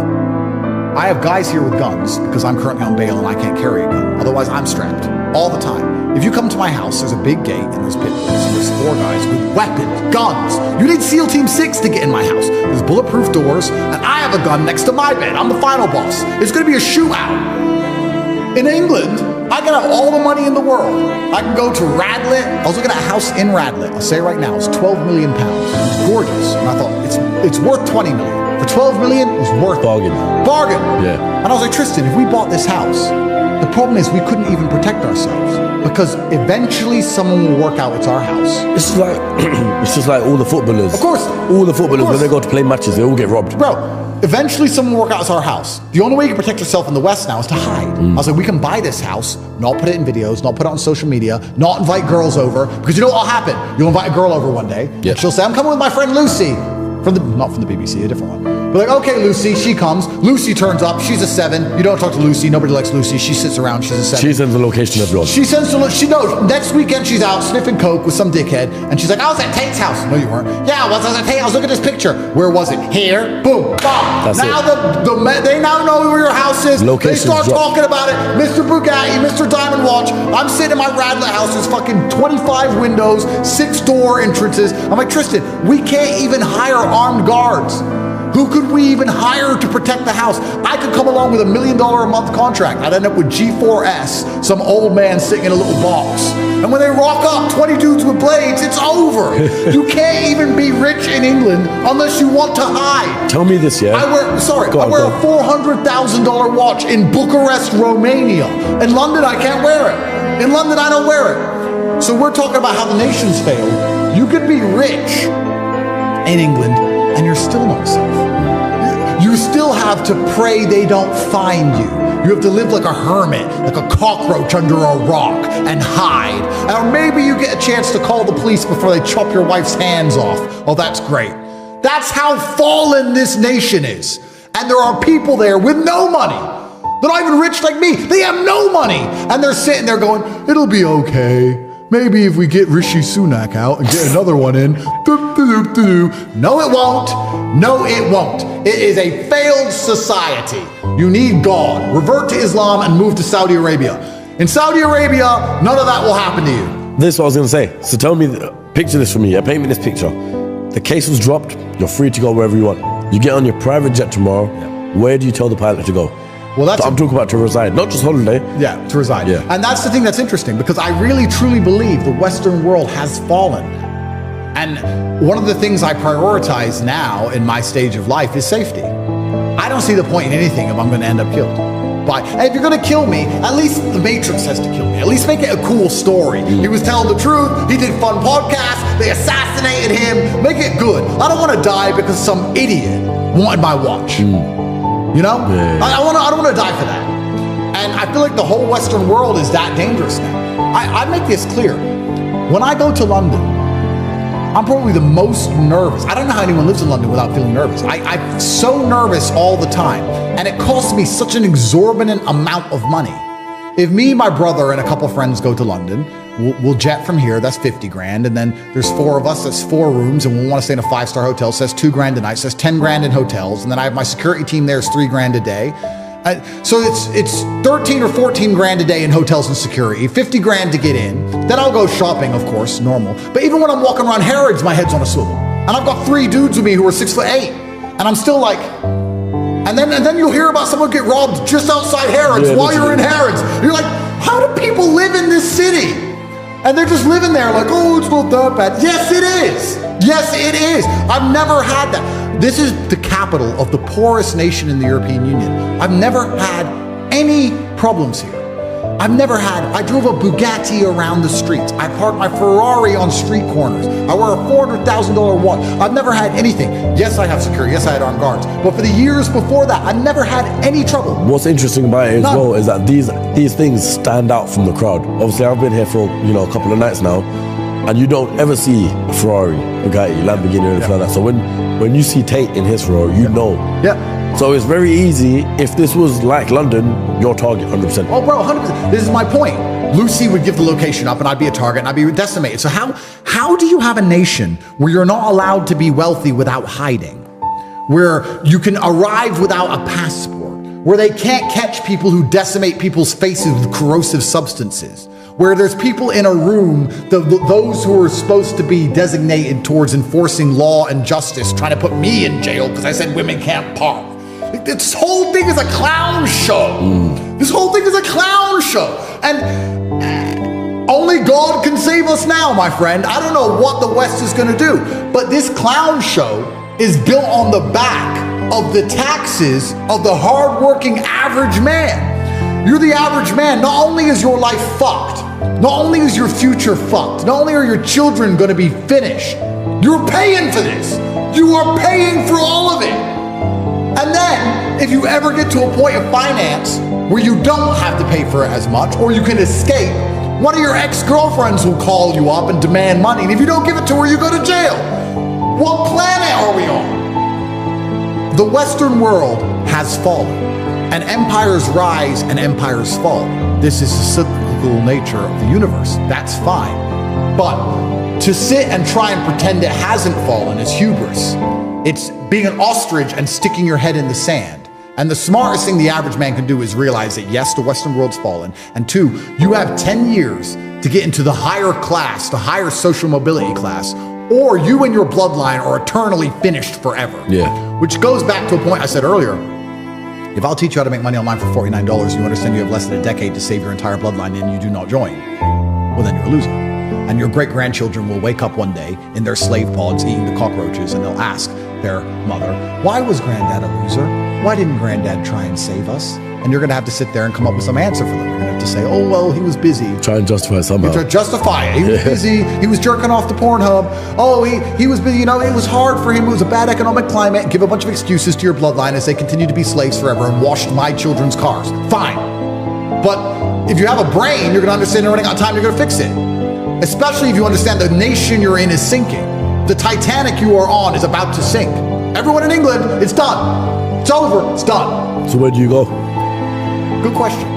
I have guys here with guns because I'm currently on bail and I can't carry a gun. Otherwise, I'm strapped all the time. If you come to my house, there's a big gate and there's pit bulls and there's 4 guys with weapons, guns. You need SEAL Team 6 to get in my house. There's bulletproof doors and I have a gun next to my bed. I'm the final boss. It's gonna be a shootout. In England, I can have all the money in the world. I can go to Radlett. I was looking at a house in Radlett. I'll say it right now, it's 12 million pounds. It's gorgeous. And I thought, it's worth 20 million. For 12 million, it was worth Bargain. Bargain. Yeah. And I was like, Tristan, if we bought this house, the problem is we couldn't even protect ourselves because eventually someone will work out it's our house. It's like it's just like all the footballers. Of course. All the footballers when they go to play matches, they all get robbed. Bro, eventually someone will work out it's our house. The only way you can protect yourself in the West now is to hide. I was like, we can buy this house, not put it in videos, not put it on social media, not invite girls over, because you know what will happen? You'll invite a girl over one day, and she'll say, I'm coming with my friend Lucy. Not from the BBC, a different one. But like, okay, Lucy, she comes. Lucy turns up. She's a 7. You don't talk to Lucy. Nobody likes Lucy. She sits around. She's a 7. She sends the location of yours. She knows. Next weekend she's out sniffing coke with some dickhead, and she's like, I was at Tate's house. No, you weren't. Yeah, I was at Tate. I was looking at this picture. Where was it? Here. Boom. Bam. That's now they now know where your house is. They start talking about it. Mr. Bugatti, Mr. Diamond Watch. I'm sitting in my Radlett house. There's fucking 25 windows, 6 door entrances. I'm like, Tristan, we can't even hire armed guards. Who could we even hire to protect the house? I could come along with $1 million a month contract. I'd end up with G4S, some old man sitting in a little box. And when they rock up, 20 dudes with blades, it's over. You can't even be rich in England unless you want to hide. Tell me this, yeah? I wear a $400,000 watch in Bucharest, Romania. In London, I can't wear it. In London, I don't wear it. So we're talking about how the nation's failed. You could be rich in England and you're still not safe. You still have to pray they don't find you. You have to live like a hermit, like a cockroach under a rock and hide. Or maybe you get a chance to call the police before they chop your wife's hands off. Oh, that's great. That's how fallen this nation is. And there are people there with no money. They're not even rich like me. They have no money. And they're sitting there going, it'll be okay. Maybe if we get Rishi Sunak out and get another one in. No, it won't. No, it won't. It is a failed society. You need God. Revert to Islam and move to Saudi Arabia. In Saudi Arabia, none of that will happen to you. This is what I was going to say. So tell me, picture this for me. Paint me this picture. The case was dropped. You're free to go wherever you want. You get on your private jet tomorrow. Where do you tell the pilot to go? Well, I'm talking about to reside, not just holiday. Yeah, to reside. Yeah. And that's the thing that's interesting because I really truly believe the Western world has fallen. And one of the things I prioritize now in my stage of life is safety. I don't see the point in anything if I'm going to end up killed. But if you're going to kill me, at least the Matrix has to kill me. At least make it a cool story. He was telling the truth. He did fun podcasts. They assassinated him. Make it good. I don't want to die because some idiot wanted my watch. You know? Yeah. I don't want to die for that. And I feel like the whole Western world is that dangerous now. I make this clear. When I go to London, I'm probably the most nervous. I don't know how anyone lives in London without feeling nervous. I'm so nervous all the time. And it costs me such an exorbitant amount of money. If me, my brother, and a couple friends go to London, we'll jet from here, that's 50 grand. And then there's 4 of us, that's 4 rooms, and we want to stay in a 5-star hotel, so that's 2 grand a night, so that's 10 grand in hotels. And then I have my security team there, is 3 grand a day. So it's 13 or 14 grand a day in hotels and security, 50 grand to get in. Then I'll go shopping, of course, normal. But even when I'm walking around Harrods, my head's on a swivel. And I've got 3 dudes with me who are 6'8". And I'm still like, and then you'll hear about someone get robbed just outside Harrods while you're in Harrods. You're like, how do people live in this city? And they're just living there like, oh, it's not that bad. Yes, it is. Yes, it is. I've never had that. This is the capital of the poorest nation in the European Union. I've never had any problems here. I drove a Bugatti around the streets. I parked my Ferrari on street corners. I wear a $400,000 watch. I've never had anything. Yes, I have security. Yes, I had armed guards. But for the years before that, I never had any trouble. What's interesting about it as well is that these things stand out from the crowd. Obviously, I've been here for a couple of nights now, and you don't ever see a Ferrari, Bugatti, Lamborghini, or anything like that. So when you see Tate in his Ferrari, you know. Yeah. So it's very easy. If this was like London, your target 100%. Oh, bro, 100%. This is my point. Lucy would give the location up and I'd be a target and I'd be decimated. So how do you have a nation where you're not allowed to be wealthy without hiding? Where you can arrive without a passport? Where they can't catch people who decimate people's faces with corrosive substances? where there's people in a room, those who are supposed to be designated towards enforcing law and justice, trying to put me in jail because I said women can't park. This whole thing is a clown show. This whole thing is a clown show. And only God can save us now, my friend. I don't know what the West is going to do, but this clown show is built on the back of the taxes of the hardworking average man. You're the average man. Not only is your life fucked, not only is your future fucked, not only are your children going to be finished, you're paying for this. You are paying for all of it. And then, if you ever get to a point of finance where you don't have to pay for it as much, or you can escape, one of your ex-girlfriends will call you up and demand money, and if you don't give it to her, you go to jail. What planet are we on? The Western world has fallen, and empires rise and empires fall. This is the cyclical nature of the universe. That's fine. But to sit and try and pretend it hasn't fallen is hubris. It's being an ostrich and sticking your head in the sand. And the smartest thing the average man can do is realize that yes, the Western world's fallen, and two, you have 10 years to get into the higher class, the higher social mobility class, or you and your bloodline are eternally finished forever. Yeah. Which goes back to a point I said earlier. If I'll teach you how to make money online for $49, you understand you have less than a decade to save your entire bloodline and you do not join, well then you're a loser. And your great-grandchildren will wake up one day in their slave pods eating the cockroaches, and they'll ask their mother, why was granddad a loser? Why didn't granddad try and save us? And you're going to have to sit there and come up with some answer for them. You're going to have to say, oh, well, he was busy. Try and justify somehow. Try to justify it. He was busy. He was jerking off the Pornhub. Oh, he was busy. You know, it was hard for him. It was a bad economic climate. And give a bunch of excuses to your bloodline as they continue to be slaves forever and washed my children's cars. Fine. But if you have a brain, you're going to understand you're running out of time. You're going to fix it. Especially if you understand the nation you're in is sinking. The Titanic you are on is about to sink. Everyone in England, it's done. It's over. It's done. So where do you go? Good question.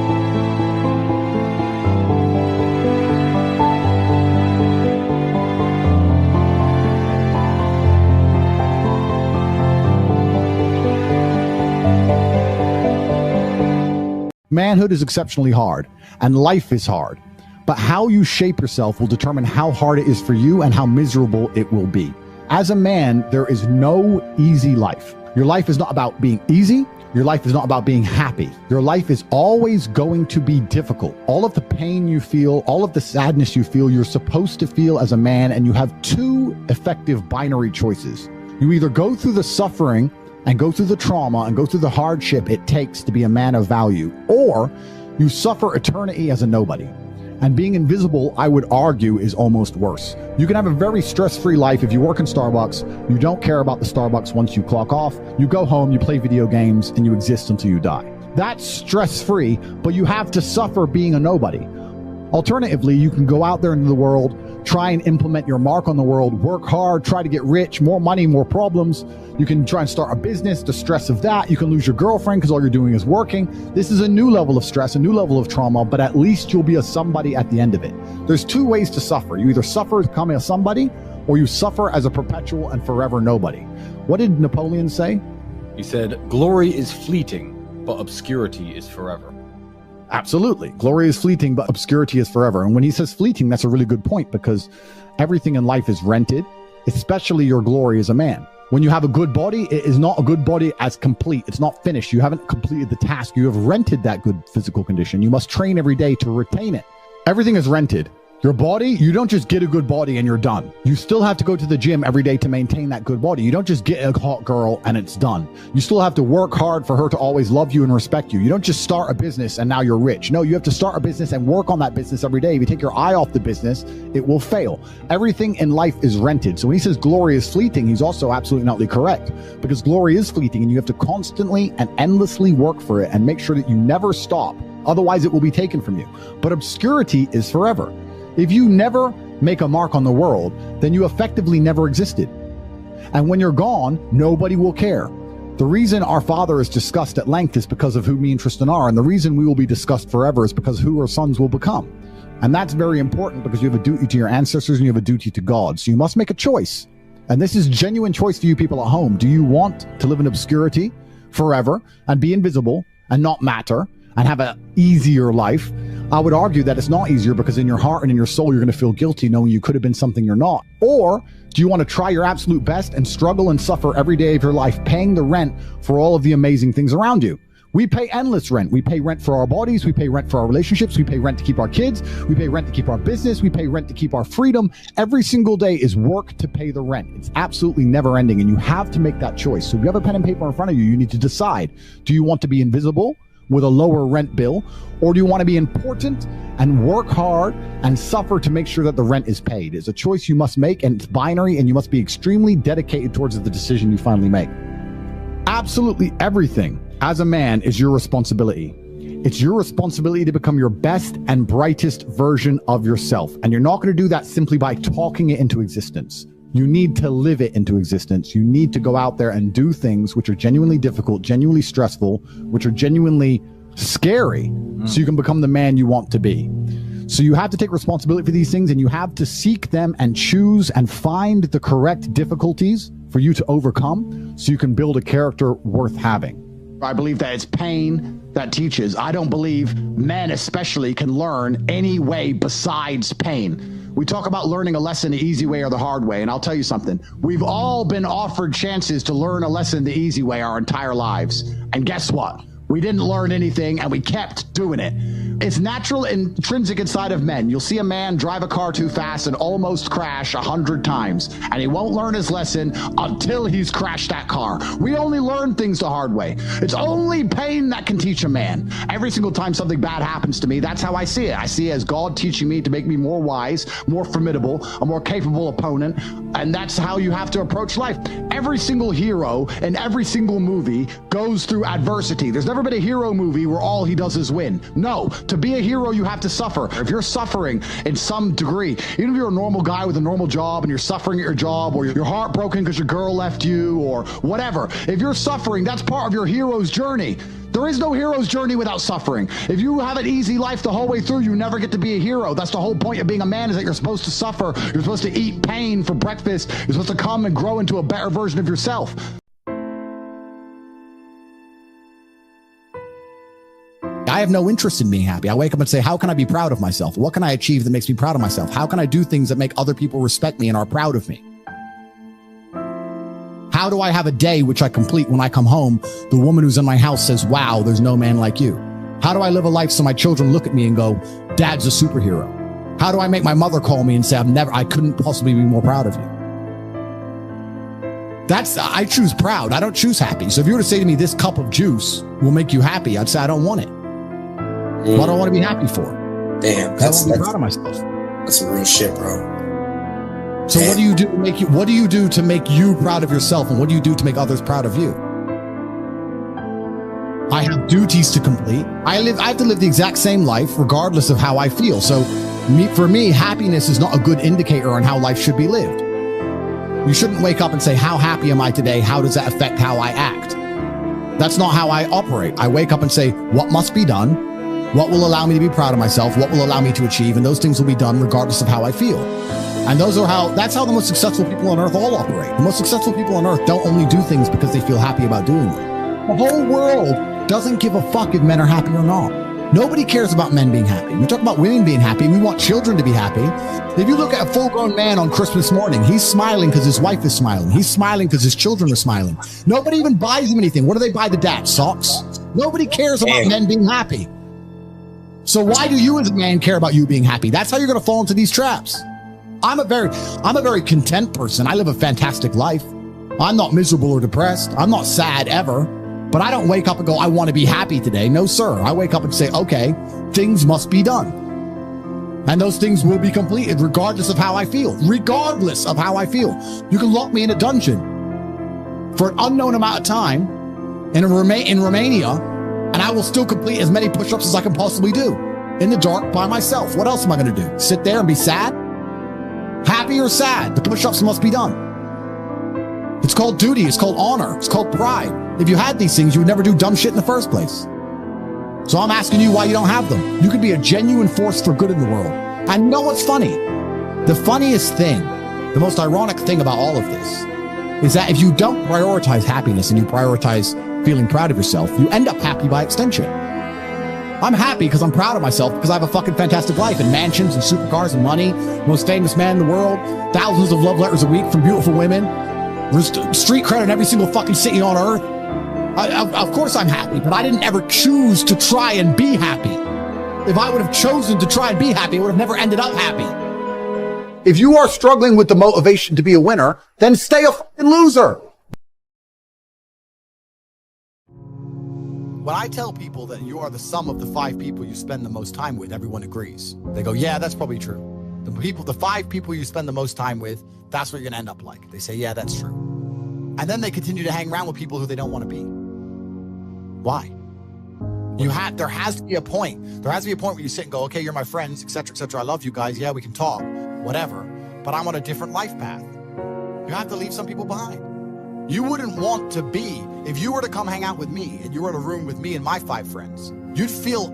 Manhood is exceptionally hard, and life is hard. But how you shape yourself will determine how hard it is for you and how miserable it will be. As a man, there is no easy life. Your life is not about being easy. Your life is not about being happy. Your life is always going to be difficult. All of the pain you feel, all of the sadness you feel, you're supposed to feel as a man, and you have two effective binary choices. You either go through the suffering and go through the trauma and go through the hardship it takes to be a man of value, or you suffer eternity as a nobody. And being invisible, I would argue, is almost worse. You can have a very stress-free life if you work in Starbucks. You don't care about the Starbucks once you clock off. You go home, you play video games, and you exist until you die. That's stress-free, but you have to suffer being a nobody. Alternatively, you can go out there into the world, try and implement your mark on the world, work hard, try to get rich, more money, more problems. You can try and start a business, the stress of that. You can lose your girlfriend because all you're doing is working. This is a new level of stress, a new level of trauma, but at least you'll be a somebody at the end of it. There's two ways to suffer. You either suffer becoming a somebody, or you suffer as a perpetual and forever nobody. What did Napoleon say? He said, glory is fleeting, but obscurity is forever. Absolutely. Glory is fleeting, but obscurity is forever. And when he says fleeting, that's a really good point, because everything in life is rented, especially your glory as a man. When you have a good body, it is not a good body as complete. It's not finished. You haven't completed the task. You have rented that good physical condition. You must train every day to retain it. Everything is rented. Your body, you don't just get a good body and you're done. You still have to go to the gym every day to maintain that good body. You don't just get a hot girl and it's done. You still have to work hard for her to always love you and respect you. You don't just start a business and now you're rich. No, you have to start a business and work on that business every day. If you take your eye off the business, it will fail. Everything in life is rented. So when he says glory is fleeting, he's also absolutely not correct, because glory is fleeting and you have to constantly and endlessly work for it and make sure that you never stop. Otherwise, it will be taken from you. But obscurity is forever. If you never make a mark on the world, then you effectively never existed. And when you're gone, nobody will care. The reason our father is discussed at length is because of who me and Tristan are, and the reason we will be discussed forever is because who our sons will become. And that's very important, because you have a duty to your ancestors and you have a duty to God. So you must make a choice. And this is genuine choice for you people at home. Do you want to live in obscurity forever and be invisible and not matter and have an easier life, I would argue that it's not easier because in your heart and in your soul, you're going to feel guilty knowing you could have been something you're not. Or do you want to try your absolute best and struggle and suffer every day of your life paying the rent for all of the amazing things around you? We pay endless rent. We pay rent for our bodies. We pay rent for our relationships. We pay rent to keep our kids. We pay rent to keep our business. We pay rent to keep our freedom. Every single day is work to pay the rent. It's absolutely never ending, and you have to make that choice. So if you have a pen and paper in front of you, you need to decide. Do you want to be invisible with a lower rent bill, or do you want to be important and work hard and suffer to make sure that the rent is paid? It's a choice you must make, and it's binary, and you must be extremely dedicated towards the decision you finally make. Absolutely everything as a man is your responsibility. It's your responsibility to become your best and brightest version of yourself. And you're not going to do that simply by talking it into existence. You need to live it into existence. You need to go out there and do things which are genuinely difficult, genuinely stressful, which are genuinely scary, so you can become the man you want to be. So you have to take responsibility for these things, and you have to seek them and choose and find the correct difficulties for you to overcome so you can build a character worth having. I believe that it's pain that teaches. I don't believe men especially can learn any way besides pain. We talk about learning a lesson the easy way or the hard way, and I'll tell you something. We've all been offered chances to learn a lesson the easy way our entire lives. And guess what? We didn't learn anything, and we kept doing it. It's natural, intrinsic inside of men. You'll see a man drive a car too fast and almost crash 100 times, and he won't learn his lesson until he's crashed that car. We only learn things the hard way. It's only pain that can teach a man. Every single time something bad happens to me, that's how I see it. I see it as God teaching me to make me more wise, more formidable, a more capable opponent, and that's how you have to approach life. Every single hero in every single movie goes through adversity. There's never been a hero movie where all he does is win. No, to be a hero, you have to suffer. If you're suffering in some degree, even if you're a normal guy with a normal job and you're suffering at your job, or you're heartbroken because your girl left you, or whatever, if you're suffering, that's part of your hero's journey. There is no hero's journey without suffering. If you have an easy life the whole way through, you never get to be a hero. That's the whole point of being a man, is that you're supposed to suffer. You're supposed to eat pain for breakfast. You're supposed to come and grow into a better version of yourself. I have no interest in being happy. I wake up and say, how can I be proud of myself? What can I achieve that makes me proud of myself? How can I do things that make other people respect me and are proud of me? How do I have a day which I complete when I come home? The woman who's in my house says, wow, there's no man like you. How do I live a life so my children look at me and go, Dad's a superhero? How do I make my mother call me and say, I couldn't possibly be more proud of you? I choose proud. I don't choose happy. So if you were to say to me, this cup of juice will make you happy, I'd say, I don't want it. What do I want to be happy for? Damn, that's proud of myself. That's some real shit, bro. So what do you do to make you? What do you do to make you proud of yourself, and what do you do to make others proud of you? I have duties to complete. I have to live the exact same life, regardless of how I feel. So, for me, happiness is not a good indicator on how life should be lived. You shouldn't wake up and say, "How happy am I today? How does that affect how I act?" That's not how I operate. I wake up and say, "What must be done? What will allow me to be proud of myself? What will allow me to achieve?" And those things will be done regardless of how I feel. And that's how the most successful people on earth all operate. The most successful people on earth don't only do things because they feel happy about doing them. The whole world doesn't give a fuck if men are happy or not. Nobody cares about men being happy. We talk about women being happy. We want children to be happy. If you look at a full-grown man on Christmas morning, he's smiling because his wife is smiling. He's smiling because his children are smiling. Nobody even buys him anything. What do they buy the dad? Socks? Nobody cares about men being happy. So why do you as a man care about you being happy? That's how you're going to fall into these traps. I'm a very content person. I live a fantastic life. I'm not miserable or depressed. I'm not sad ever. But I don't wake up and go, I want to be happy today. No, sir. I wake up and say, okay, things must be done. And those things will be completed regardless of how I feel. Regardless of how I feel. You can lock me in a dungeon for an unknown amount of time in Romania, and I will still complete as many push-ups as I can possibly do in the dark by myself. What else am I going to do? Sit there and be sad? Happy or sad? The push-ups must be done. It's called duty. It's called honor. It's called pride. If you had these things, you would never do dumb shit in the first place. So I'm asking you why you don't have them. You could be a genuine force for good in the world. And you know what's funny? The funniest thing, the most ironic thing about all of this, is that if you don't prioritize happiness and you prioritize feeling proud of yourself, you end up happy by extension. I'm happy because I'm proud of myself because I have a fucking fantastic life and mansions and supercars and money, most famous man in the world, thousands of love letters a week from beautiful women, street credit in every single fucking city on earth. Of course I'm happy, but I didn't ever choose to try and be happy. If I would have chosen to try and be happy, I would have never ended up happy. If you are struggling with the motivation to be a winner, then stay a fucking loser. When I tell people that you are the sum of the 5 people you spend the most time with, everyone agrees. They go, yeah, that's probably true. The 5 people you spend the most time with, that's what you're gonna end up like. They say, yeah, that's true. And then they continue to hang around with people who they don't want to be. Why? There has to be a point. There has to be a point where you sit and go, okay, you're my friends, etc., etc. I love you guys. Yeah, we can talk, whatever. But I'm on a different life path. You have to leave some people behind. You wouldn't want to be, if you were to come hang out with me and you were in a room with me and my 5 friends, you'd feel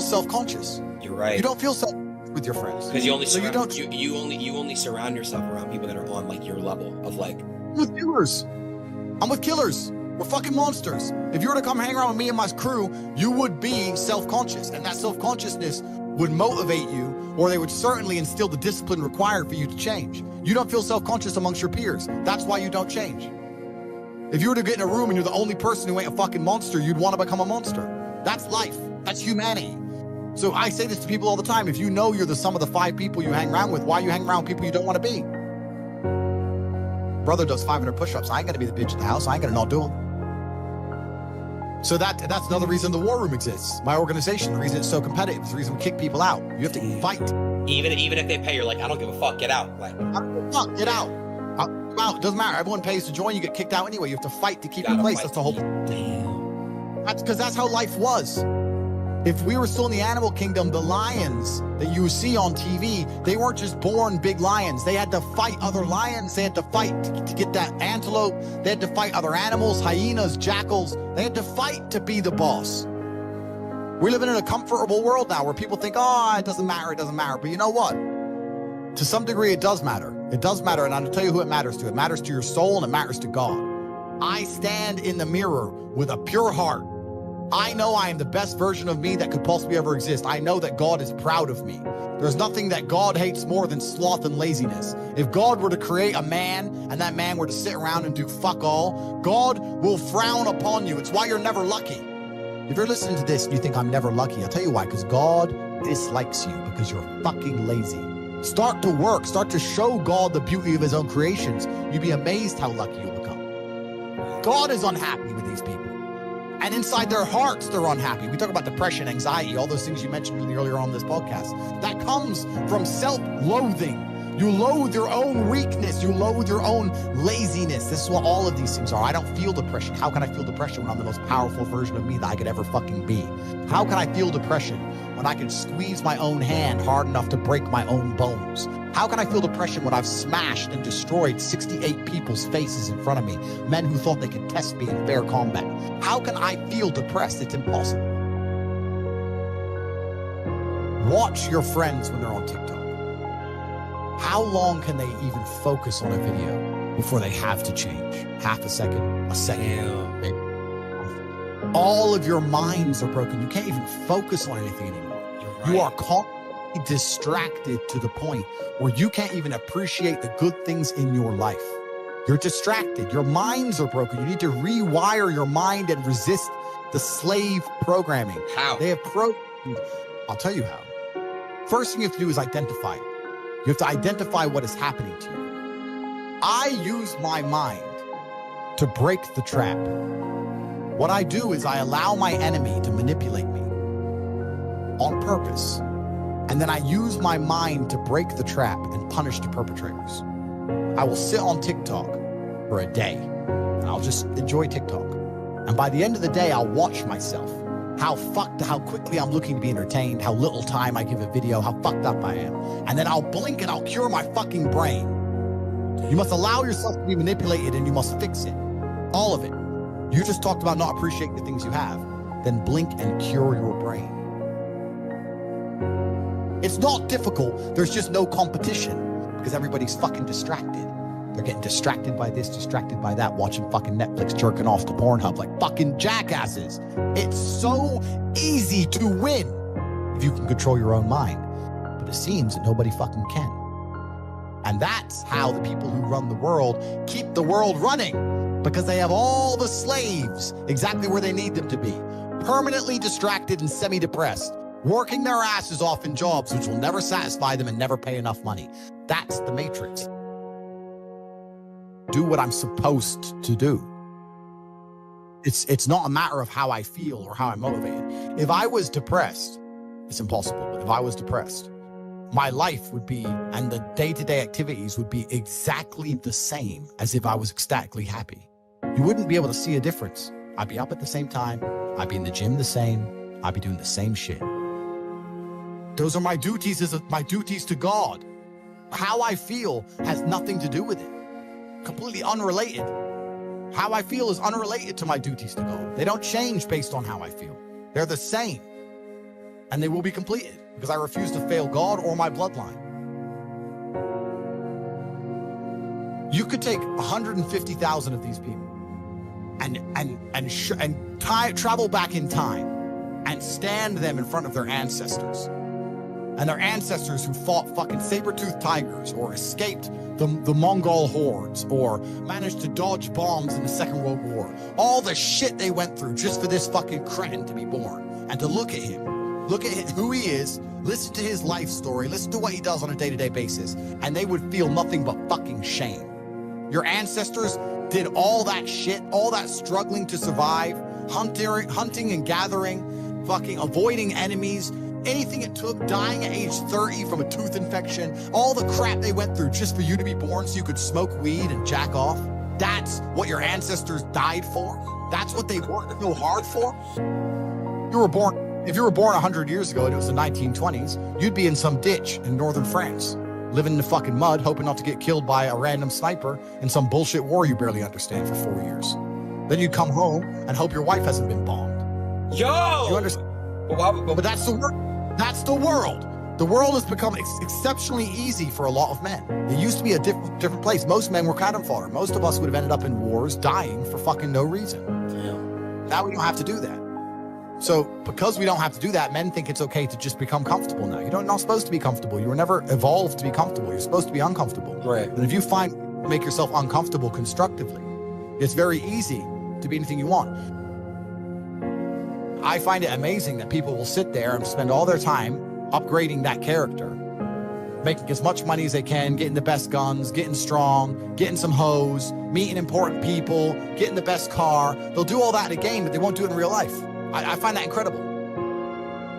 self-conscious. You're right. You don't feel self with your friends. Because you only so surround, you only surround yourself around people that are on like your level of like. I'm with killers. I'm with killers. We're fucking monsters. If you were to come hang around with me and my crew, you would be self-conscious, and that self-consciousness would motivate you, or they would certainly instill the discipline required for you to change. You don't feel self-conscious amongst your peers. That's why you don't change. If you were to get in a room and you're the only person who ain't a fucking monster, you'd want to become a monster. That's life. That's humanity. So I say this to people all the time. If you know you're the sum of the 5 people you hang around with, why you hang around with people you don't want to be? Brother does 500 push-ups. I ain't gonna be the bitch at the house. I ain't gonna not do them. So that's another reason the war room exists. My organization, the reason it's so competitive, is the reason we kick people out. You have to fight. Even if they pay, you're like, I don't give a fuck, get out. Like, I don't give a fuck, get out. Out. Doesn't matter. Everyone pays to join. You get kicked out anyway. You have to fight to keep your place. That's the whole. Damn. That's because that's how life was. If we were still in the animal kingdom, the lions that you see on TV, they weren't just born big lions. They had to fight other lions. They had to fight to get that antelope. They had to fight other animals, hyenas, jackals. They had to fight to be the boss. We're living in a comfortable world now where people think, oh, it doesn't matter, it doesn't matter. But you know what? To some degree, it does matter. It does matter, and I'll tell you who it matters to. It matters to your soul, and it matters to God. I stand in the mirror with a pure heart. I know I am the best version of me that could possibly ever exist. I know that God is proud of me. There's nothing that God hates more than sloth and laziness. If God were to create a man and that man were to sit around and do fuck all, God will frown upon you. It's why you're never lucky. If you're listening to this and you think I'm never lucky, I'll tell you why, because God dislikes you because you're fucking lazy. Start to work. Start to show God the beauty of his own creations. You'd be amazed how lucky you'll become. God is unhappy with these people. And inside their hearts, they're unhappy. We talk about depression, anxiety, all those things you mentioned earlier on this podcast. That comes from self-loathing. You loathe your own weakness. You loathe your own laziness. This is what all of these things are. I don't feel depression. How can I feel depression when I'm the most powerful version of me that I could ever fucking be? How can I feel depression when I can squeeze my own hand hard enough to break my own bones? How can I feel depression when I've smashed and destroyed 68 people's faces in front of me, men who thought they could test me in fair combat? How can I feel depressed? It's impossible. Watch your friends when they're on TikTok. How long can they even focus on a video before they have to change? Half a second, a second. All of your minds are broken. You can't even focus on anything anymore. Right. You are constantly distracted to the point where you can't even appreciate the good things in your life. You're distracted. Your minds are broken. You need to rewire your mind and resist the slave programming. How? They have I'll tell you how. First thing you have to do is identify it. You have to identify what is happening to you. I use my mind to break the trap. What I do is I allow my enemy to manipulate me on purpose. And then I use my mind to break the trap and punish the perpetrators. I will sit on TikTok for a day and I'll just enjoy TikTok. And by the end of the day, I'll watch myself. How quickly I'm looking to be entertained, how little time I give a video, how fucked up I am. And then I'll blink and I'll cure my fucking brain. You must allow yourself to be manipulated and you must fix it. All of it. You just talked about not appreciating the things you have. Then blink and cure your brain. It's not difficult. There's just no competition because everybody's fucking distracted. They're getting distracted by this, distracted by that, watching fucking Netflix, jerking off to Pornhub like fucking jackasses. It's so easy to win if you can control your own mind. But it seems that nobody fucking can. And that's how the people who run the world keep the world running, because they have all the slaves exactly where they need them to be, permanently distracted and semi-depressed, working their asses off in jobs which will never satisfy them and never pay enough money. That's the Matrix. Do what I'm supposed to do. It's not a matter of how I feel or how I'm motivated. If I was depressed, it's impossible, but if I was depressed, my life would be, and the day-to-day activities would be exactly the same as if I was ecstatically happy. You wouldn't be able to see a difference. I'd be up at the same time. I'd be in the gym the same. I'd be doing the same shit. Those are my duties my duties to God. How I feel has nothing to do with it. Completely unrelated. How I feel is unrelated to my duties to God. They don't change based on how I feel. They're the same. And they will be completed because I refuse to fail God or my bloodline. You could take 150,000 of these people and travel back in time and stand them in front of their ancestors. And their ancestors who fought fucking saber-toothed tigers or escaped the Mongol hordes or managed to dodge bombs in the Second World War. All the shit they went through just for this fucking cretin to be born. And to look at him, look at who he is, listen to his life story, listen to what he does on a day-to-day basis, and they would feel nothing but fucking shame. Your ancestors did all that shit, all that struggling to survive, hunting and gathering, fucking avoiding enemies, anything it took, dying at age 30 from a tooth infection, all the crap they went through just for you to be born so you could smoke weed and jack off. That's what your ancestors died for. That's what they worked so hard for. If you were born 100 years ago and it was the 1920s, you'd be in some ditch in northern France, living in the fucking mud, hoping not to get killed by a random sniper in some bullshit war you barely understand for 4 years. Then you'd come home and hope your wife hasn't been bombed. Yo! You understand? But that's the world. That's the world. The world has become exceptionally easy for a lot of men. It used to be a different place. Most men were cannon fodder. Most of us would have ended up in wars, dying for fucking no reason. Damn. Now we don't have to do that. So because we don't have to do that, men think it's okay to just become comfortable now. You're not supposed to be comfortable. You were never evolved to be comfortable. You're supposed to be uncomfortable. Right. And if you make yourself uncomfortable constructively, it's very easy to be anything you want. I find it amazing that people will sit there and spend all their time upgrading that character, making as much money as they can, getting the best guns, getting strong, getting some hoes, meeting important people, getting the best car. They'll do all that in a game, but they won't do it in real life. I find that incredible.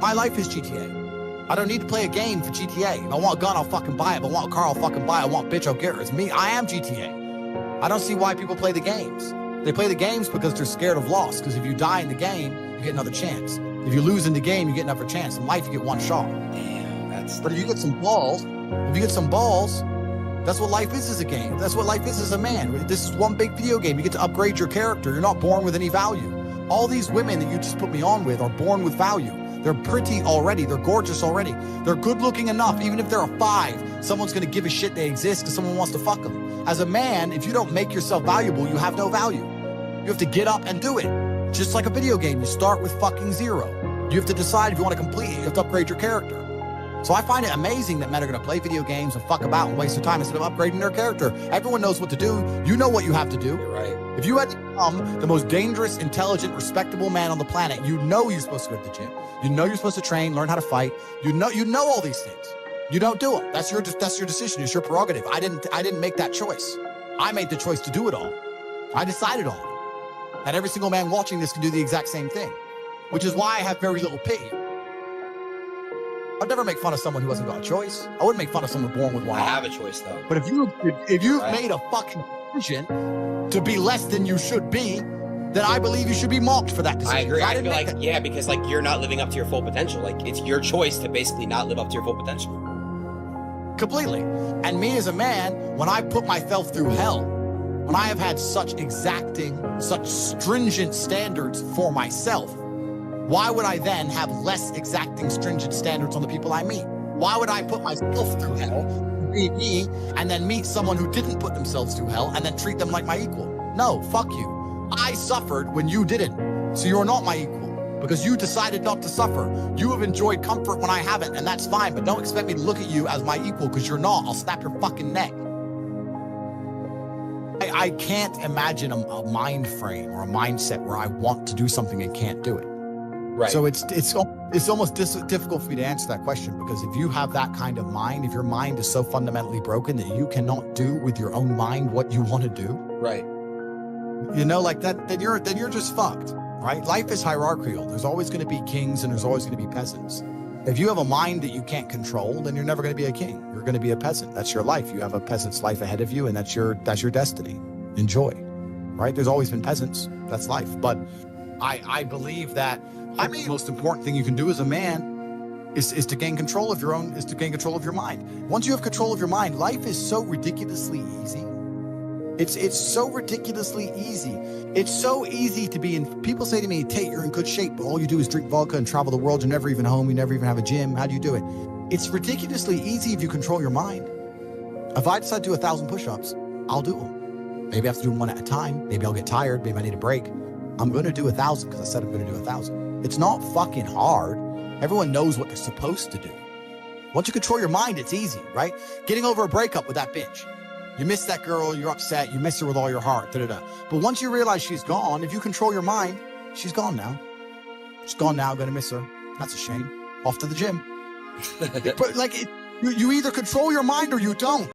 My life is GTA. I don't need to play a game for GTA. If I want a gun, I'll fucking buy it. If I want a car, I'll fucking buy it. I want a bitch, I'll get her. It's me. I am GTA. I don't see why people play the games. They play the games because they're scared of loss, because if you die in the game, you get another chance. If you lose in the game, you get another chance. In life, you get one shot. Damn, But if you get some balls, that's what life is as a game. That's what life is as a man. This is one big video game. You get to upgrade your character. You're not born with any value. All these women that you just put me on with are born with value. They're pretty already. They're gorgeous already. They're good looking enough. Even if they're a 5, someone's going to give a shit they exist because someone wants to fuck them. As a man, if you don't make yourself valuable, you have no value. You have to get up and do it. Just like a video game, you start with fucking 0. You have to decide if you want to complete it. You have to upgrade your character. So I find it amazing that men are going to play video games and fuck about and waste their time instead of upgrading their character. Everyone knows what to do. You know what you have to do. You're right. If you had to become the most dangerous, intelligent, respectable man on the planet, you know you're supposed to go to the gym. You know you're supposed to train, learn how to fight. You know all these things. You don't do them. That's your decision. It's your prerogative. I didn't make that choice. I made the choice to do it all. I decided on it. And every single man watching this can do the exact same thing, which is why I have very little pity. I'd never make fun of someone who hasn't got a choice. I wouldn't make fun of someone born with one I eye. have a choice though. But if you've made a fucking decision to be less than you should be, then I believe you should be mocked for that decision. I agree. I didn't feel make like, that. yeah, because like you're not living up to your full potential. Like it's your choice to basically not live up to your full potential. Completely. And me as a man, when I put myself through hell, when I have had such exacting, such stringent standards for myself, why would I then have less exacting, stringent standards on the people I meet? Why would I put myself through hell me and then meet someone who didn't put themselves through hell and then treat them like my equal. No, fuck you. I suffered when you didn't. So you're not my equal because you decided not to suffer. You have enjoyed comfort when I haven't, and that's fine, but don't expect me to look at you as my equal because you're not. I'll snap your fucking neck. I can't imagine a mind frame or a mindset where I want to do something and can't do it. Right. So it's almost difficult for me to answer that question, because if you have that kind of mind, if your mind is so fundamentally broken that you cannot do with your own mind what you want to do, Right. you know, like that, then you're just fucked, right? Life is hierarchical. There's always going to be kings and there's always going to be peasants. If you have a mind that you can't control, then you're never going to be a king. You're going to be a peasant. That's your life. You have a peasant's life ahead of you, and that's your destiny. Enjoy, right? There's always been peasants. That's life. But I believe that the most important thing you can do as a man is to gain control of your mind. Once you have control of your mind, life is so ridiculously easy. It's so ridiculously easy. It's so easy to be in. People say to me, Tate, you're in good shape, but all you do is drink vodka and travel the world. You're never even home. You never even have a gym. How do you do it? It's ridiculously easy if you control your mind. If I decide to do 1,000 push-ups, I'll do them. Maybe I have to do them one at a time. Maybe I'll get tired. Maybe I need a break. I'm going to do 1,000 because I said I'm going to do 1,000. It's not fucking hard. Everyone knows what they're supposed to do. Once you control your mind, it's easy, right? Getting over a breakup with that bitch. You miss that girl, you're upset, you miss her with all your heart, da-da-da. But once you realize she's gone, if you control your mind, she's gone now. She's gone now, gonna miss her. That's a shame. Off to the gym. But like, you either control your mind or you don't.